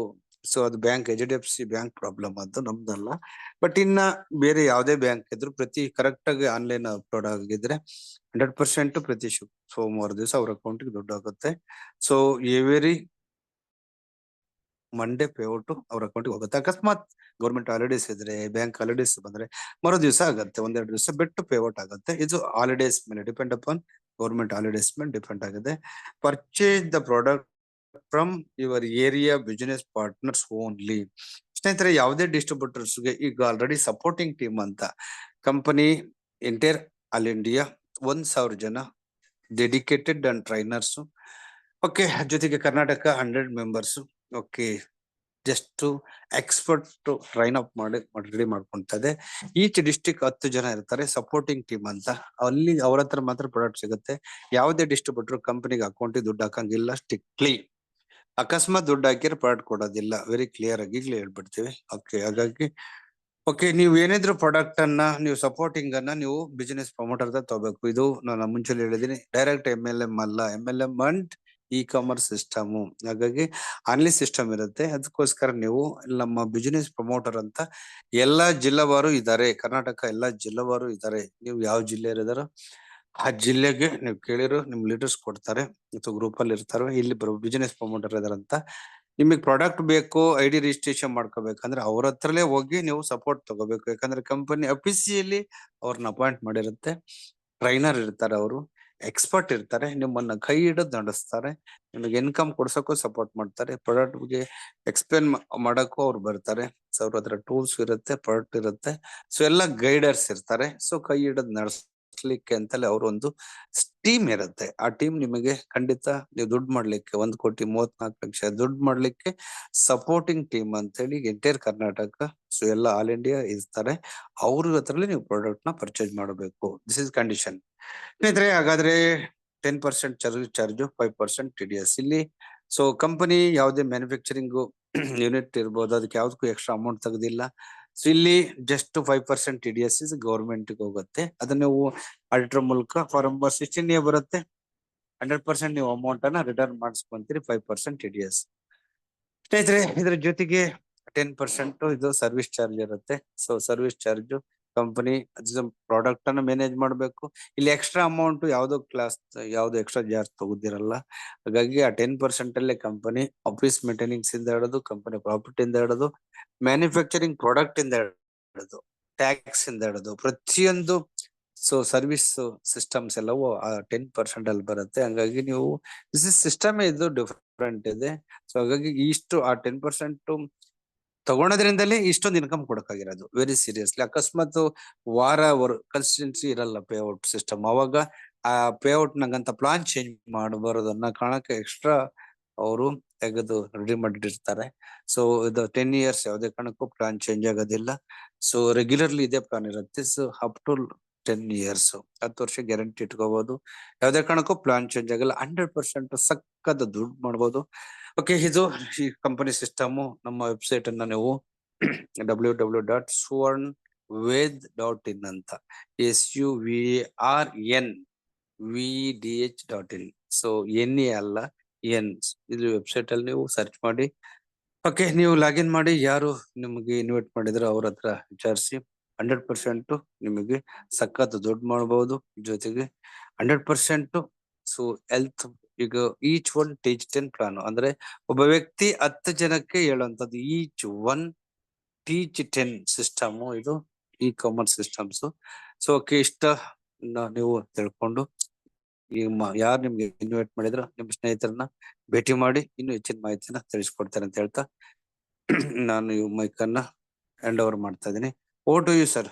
ಸೊ ಅದು ಬ್ಯಾಂಕ್ HDFC ಬ್ಯಾಂಕ್ ಪ್ರಾಬ್ಲಮ್ ಅದು, ನಮ್ದಲ್ಲ. ಬಟ್ ಇನ್ನ ಬೇರೆ ಯಾವುದೇ ಬ್ಯಾಂಕ್ ಇದ್ರು ಪ್ರತಿ ಕರೆಕ್ಟ್ ಆಗಿ ಆನ್ಲೈನ್ ಅಪ್ಲೋಡ್ ಆಗಿದ್ರೆ 100% ಪ್ರತಿ ಸೋಮವಾರ ದಿವಸ ಅವ್ರ ಅಕೌಂಟ್ಗೆ ದುಡ್ಡು ಆಗುತ್ತೆ. ಸೊ ಎವ್ರಿ ಮಂಡೇ ಪೇಔಟ್ ಅವ್ರ ಅಕೌಂಟ್ಗೆ ಹೋಗುತ್ತೆ. ಅಕಸ್ಮಾತ್ ಗೌರ್ಮೆಂಟ್ ಹಾಲಿಡೇಸ್ ಇದ್ರೆ, ಬ್ಯಾಂಕ್ ಹಾಲಿಡೇಸ್ ಬಂದ್ರೆ ಮರು ದಿವಸ ಆಗುತ್ತೆ, 1-2 ದಿವಸ ಬಿಟ್ಟು ಪೇಔಟ್ ಆಗುತ್ತೆ. ಇದು ಹಾಲಿಡೇಸ್ ಮೇಲೆ ಡಿಪೆಂಡ್ ಅಪಾನ್, ಗೌರ್ಮೆಂಟ್ ಹಾಲಿಡೇಸ್ ಮೇಲೆ ಡಿಪೆಂಡ್ ಆಗಿದೆ. Purchase the product from your area business partners only. ಸ್ನೇಹಿತರೆ, ಯಾವುದೇ ಡಿಸ್ಟ್ರಿಬ್ಯೂಟರ್ಸ್ಗೆ ಈಗ ಆಲ್ರೆಡಿ ಸಪೋರ್ಟಿಂಗ್ ಟೀಮ್ ಅಂತ ಕಂಪನಿ ಎಂಟೈರ್ ಆಲ್ ಇಂಡಿಯಾ 1000 ಜನ ಡೆಡಿಕೇಟೆಡ್ ಅಂಡ್ ಟ್ರೈನರ್ಸ್. ಓಕೆ, ಜೊತೆಗೆ Karnataka 100 members. Okay, just expert train up ಮಾಡಿ ರೆಡಿ ಮಾಡ್ಕೊಂತದೆ. ಈಚ್ ಡಿಸ್ಟಿಕ್ 10 ಜನ ಇರ್ತಾರೆ ಸಪೋರ್ಟಿಂಗ್ ಟೀಮ್ ಅಂತ. ಅಲ್ಲಿ ಅವ್ರ ಹತ್ರ ಮಾತ್ರ ಪ್ರಾಡಕ್ಟ್ ಸಿಗುತ್ತೆ. ಯಾವುದೇ ಡಿಸ್ಟ್ರಿಬ್ಯೂಟರ್ ಕಂಪನಿಗೆ ಅಕೌಂಟಿಗೆ ದುಡ್ಡು ಹಾಕಂಗಿಲ್ಲ ಸ್ಟ್ರಿಕ್ಟ್ಲಿ. ಅಕಸ್ಮಾತ್ ದುಡ್ಡು ಹಾಕಿದ್ರೆ ಪ್ರಾಡಕ್ಟ್ ಕೊಡೋದಿಲ್ಲ. ವೆರಿ ಕ್ಲಿಯರ್ ಆಗಿ ಈಗಲೇ ಹೇಳ್ಬಿಡ್ತೀವಿ. ಓಕೆ, ಹಾಗಾಗಿ ಓಕೆ, ನೀವು ಏನಿದ್ರು ಪ್ರಾಡಕ್ಟ್ ಅನ್ನ ನೀವು ಸಪೋರ್ಟಿಂಗ್ ಅನ್ನ ನೀವು ಬಿಸಿನೆಸ್ ಪ್ರಮೋಟರ್ ತಗೋಬೇಕು. ಇದು ನಾನು ಮುಂಚೆ ಹೇಳಿದೀನಿ, ಡೈರೆಕ್ಟ್ MLM ಅಲ್ಲ. MLM and e-commerce system. ಹಾಗಾಗಿ ಆನ್ಲೈನ್ ಸಿಸ್ಟಮ್ ಇರುತ್ತೆ. ಅದಕ್ಕೋಸ್ಕರ ನೀವು ನಮ್ಮ ಬಿಸಿನೆಸ್ ಪ್ರಮೋಟರ್ ಅಂತ ಎಲ್ಲಾ ಜಿಲ್ಲಾವಾರು ಇದ್ದಾರೆ, ಕರ್ನಾಟಕ ಎಲ್ಲಾ ಜಿಲ್ಲಾವಾರು ಇದ್ದಾರೆ. ನೀವು ಯಾವ ಜಿಲ್ಲೆ ಇದಾರೋ ಆ ಜಿಲ್ಲೆಗೆ ನೀವು ಕೇಳಿರೋ ನಿಮ್ ಲೀಡರ್ಸ್ ಕೊಡ್ತಾರೆ ಅಥವಾ ಗ್ರೂಪ್ ಅಲ್ಲಿ ಇರ್ತಾರೆ. ಇಲ್ಲಿ ಬಿಸಿನೆಸ್ ಪ್ರಮೋಟರ್ ಇದಾರಂತ. ನಿಮಗೆ ಪ್ರಾಡಕ್ಟ್ ಬೇಕು, ID ರಿಜಿಸ್ಟ್ರೇಷನ್ ಮಾಡ್ಕೋಬೇಕಂದ್ರೆ ಅವ್ರ ಹತ್ರಲೇ ಹೋಗಿ ನೀವು ಸಪೋರ್ಟ್ ತಗೋಬೇಕು. ಯಾಕಂದ್ರೆ ಕಂಪನಿ ಅಫಿಸಿಯಲಿ ಅವ್ರನ್ನ ಅಪಾಯಿಂಟ್ ಮಾಡಿರುತ್ತೆ. ಟ್ರೈನರ್ ಇರ್ತಾರೆ, ಅವರು ಎಕ್ಸ್ಪರ್ಟ್ ಇರ್ತಾರೆ. ನಿಮ್ಮನ್ನ ಕೈ ಹಿಡಿದು ನಡೆಸ್ತಾರೆ. ನಿಮಗೆ ಇನ್ಕಮ್ ಕೊಡ್ಸಕ್ಕೂ ಸಪೋರ್ಟ್ ಮಾಡ್ತಾರೆ. ಪ್ರಾಡಕ್ಟ್ ಬಗ್ಗೆ ಎಕ್ಸ್ಪ್ಲೇನ್ ಮಾಡಕ್ಕೂ ಅವ್ರು ಬರ್ತಾರೆ. ಸೊ ಅವ್ರ ಹತ್ರ ಟೂಲ್ಸ್ ಇರುತ್ತೆ, ಪ್ರಾಡಕ್ಟ್ ಇರುತ್ತೆ. ಸೊ ಎಲ್ಲ ಗೈಡರ್ಸ್ ಇರ್ತಾರೆ. ಸೊ ಕೈ ಹಿಡಿದು ನಡೆಸ್ಲಿಕ್ಕೆ ಅಂತಲೇ ಅವ್ರೊಂದು ಟೀಮ್ ಇರುತ್ತೆ. ಆ ಟೀಮ್ ನಿಮಗೆ ಖಂಡಿತ ನೀವು ದುಡ್ಡು ಮಾಡ್ಲಿಕ್ಕೆ 1,34,00,000 ದುಡ್ಡು ಮಾಡ್ಲಿಕ್ಕೆ ಸಪೋರ್ಟಿಂಗ್ ಟೀಮ್ ಅಂತ ಹೇಳಿ ಎಂಟೈರ್ ಕರ್ನಾಟಕ, ಸೊ ಎಲ್ಲ ಆಲ್ ಇಂಡಿಯಾ ಇರ್ತಾರೆ. ಅವ್ರ ಹತ್ರಲ್ಲೇ ನೀವು ಪ್ರಾಡಕ್ಟ್ ನ ಪರ್ಚೇಸ್ ಮಾಡಬೇಕು. This is condition. ಸ್ನೇಹಿತರೆ, ಹಾಗಾದ್ರೆ 10% ಸರ್ವಿಸ್ ಚಾರ್ಜ್, 5% TDS ಇಲ್ಲಿ. ಸೊ ಕಂಪನಿ ಯಾವುದೇ ಮ್ಯಾನುಫ್ಯಾಕ್ಚರಿಂಗ್ ಯೂನಿಟ್ ಇರ್ಬೋದು, ಅದಕ್ಕೆ ಯಾವ್ದಕ್ಕೂ ಎಕ್ಸ್ಟ್ರಾ ಅಮೌಂಟ್ ತೆಗ್ದಿಲ್ಲ. ಸೊ ಇಲ್ಲಿ ಜಸ್ಟ್ 5% TDS ಗೌರ್ಮೆಂಟ್ ಹೋಗುತ್ತೆ. ಅದನ್ನ ನೀವು ಆಡಿಟರ್ ಮೂಲಕ ಫಾರ್ಮ್ ನಂಬರ್ 16A ಬರುತ್ತೆ. 100% ನೀವು ಅಮೌಂಟ್ ಅನ್ನ ರಿಟರ್ನ್ ಮಾಡಿಸ್ಕೊಂತೀರಿ, 5% TDS. ಸ್ನೇಹಿತರೆ, ಇದ್ರ ಜೊತೆಗೆ 10% ಇದು ಸರ್ವಿಸ್ ಚಾರ್ಜ್ ಇರುತ್ತೆ. So service charge company product ಅನ್ನ ಮ್ಯಾನೇಜ್ ಮಾಡಬೇಕು. ಇಲ್ಲಿ ಎಕ್ಸ್ಟ್ರಾ ಅಮೌಂಟ್ ಯಾವ್ದು ಎಕ್ಸ್ಟ್ರಾ ಚಾರ್ಜ್ ತಗೋದಿರಲ್ಲ. ಹಾಗಾಗಿ ಆ 10% ಅಲ್ಲೇ ಕಂಪನಿ ಆಫೀಸ್ ಮೇಂಟೆನೆನ್ಸ್ ಇಂದ ಹಿಡಿದು, ಕಂಪನಿ ಪ್ರಾಫಿಟ್ ಇಂದ ಹಿಡಿದು, ಮ್ಯಾನುಫ್ಯಾಕ್ಚರಿಂಗ್ ಪ್ರಾಡಕ್ಟ್ ಇಂದ ಹಿಡಿದು, ಟ್ಯಾಕ್ಸ್ ಇಂದ ಹಿಡಿದು ಪ್ರತಿಯೊಂದು ಸೊ ಸರ್ವಿಸ್ ಸಿಸ್ಟಮ್ಸ್ ಎಲ್ಲವೂ ಆ 10% ಅಲ್ಲಿ ಬರುತ್ತೆ. ಹಂಗಾಗಿ ನೀವು ಸಿಸ್ಟಮ್ ಇದು ಡಿಫ್ರೆಂಟ್ ಇದೆ. ಸೊ ಹಾಗಾಗಿ ಇಷ್ಟು ಆ 10% ತಗೊಳೋದ್ರಿಂದಲೇ ಇಷ್ಟೊಂದು ಇನ್ಕಮ್ ಕೊಡಕ್ಕಾಗಿರೋದು. Very seriously. ಅಕಸ್ಮಾತ್ ವಾರ ಕನ್ಸಿಸ್ಟೆನ್ಸಿ ಇರಲ್ಲ ಪೇಔಟ್ ಸಿಸ್ಟಮ್, ಅವಾಗ ಆ ಪೇಔಟ್ ನಂಗಂತ ಪ್ಲಾನ್ ಚೇಂಜ್ ಮಾಡಬಾರದು ಅನ್ನೋ ಕಾರಣಕ್ಕೆ ಎಕ್ಸ್ಟ್ರಾ ಅವರು ತೆಗೆದು ರೆಡಿ ಮಾಡಿರ್ತಾರೆ. ಸೊ ಇದು 10 years ಯಾವುದೇ ಕಾರಣಕ್ಕೂ ಪ್ಲಾನ್ ಚೇಂಜ್ ಆಗೋದಿಲ್ಲ. ಸೊ ರೆಗ್ಯುಲರ್ಲಿ ಇದೇ ಪ್ಲಾನ್ ಇರುತ್ತೆ. ಸೊ ಅಪ್ ಟು 10 years 10 ವರ್ಷ ಗ್ಯಾರಂಟಿ ಇಟ್ಕೋಬಹುದು. ಯಾವುದೇ ಕಾರಣಕ್ಕೂ ಪ್ಲಾನ್ ಚೇಂಜ್ ಆಗಲ್ಲ. 100% ಸಕ್ಕತ್ ದುಡ್ಡು ಮಾಡ್ಬೋದು. ಓಕೆ, ಇದು ಈ ಕಂಪನಿ ಸಿಸ್ಟಮ್. ನಮ್ಮ ವೆಬ್ಸೈಟ್ ಅನ್ನ ನೀವು www.suvarnvedh.in ಅಂತ SUVARNVDH.in. ಸೊ NA ಅಲ್ಲ, N. ಇದು ವೆಬ್ಸೈಟ್ ಅಲ್ಲಿ ನೀವು ಸರ್ಚ್ ಮಾಡಿ. ಓಕೆ, ನೀವು ಲಾಗಿನ್ ಮಾಡಿ. ಯಾರು ನಿಮಗೆ ಇನ್ವೈಟ್ ಮಾಡಿದ್ರೆ ಅವ್ರ ಹತ್ರ ವಿಚಾರಿಸಿ. 100% ನಿಮಗೆ ಸಖತ್ ದುಡ್ಡು ಮಾಡಬಹುದು. ಜೊತೆಗೆ 100% ಸೊ ಹೆಲ್ತ್. ಈಗ ಈಚ್ ಒನ್ ಟೀಚ್ 10 ಪ್ಲಾನ್ ಅಂದ್ರೆ ಒಬ್ಬ ವ್ಯಕ್ತಿ 10 ಜನಕ್ಕೆ ಹೇಳುವಂತದ್ದು. ಈಚ್ ಒನ್ ಟೀಚ್ 10 ಸಿಸ್ಟಮ್ ಇದು E commerce systems. So okay, ಇಷ್ಟ ನೀವು ತಿಳ್ಕೊಂಡು ಯಾರು ನಿಮ್ಗೆ ಇನ್ವೈಟ್ ಮಾಡಿದ್ರ ನಿಮ್ಮ ಸ್ನೇಹಿತರನ್ನ ಭೇಟಿ ಮಾಡಿ ಇನ್ನು ಹೆಚ್ಚಿನ ಮಾಹಿತಿನ ತಿಳಿಸ್ಕೊಡ್ತಾರೆ ಅಂತ ಹೇಳ್ತಾ ನಾನು ಮೈಕ್ ಅನ್ನ ಹ್ಯಾಂಡ್ ಓವರ್ ಮಾಡ್ತಾ ಇದ್ದೀನಿ. Over to you sir.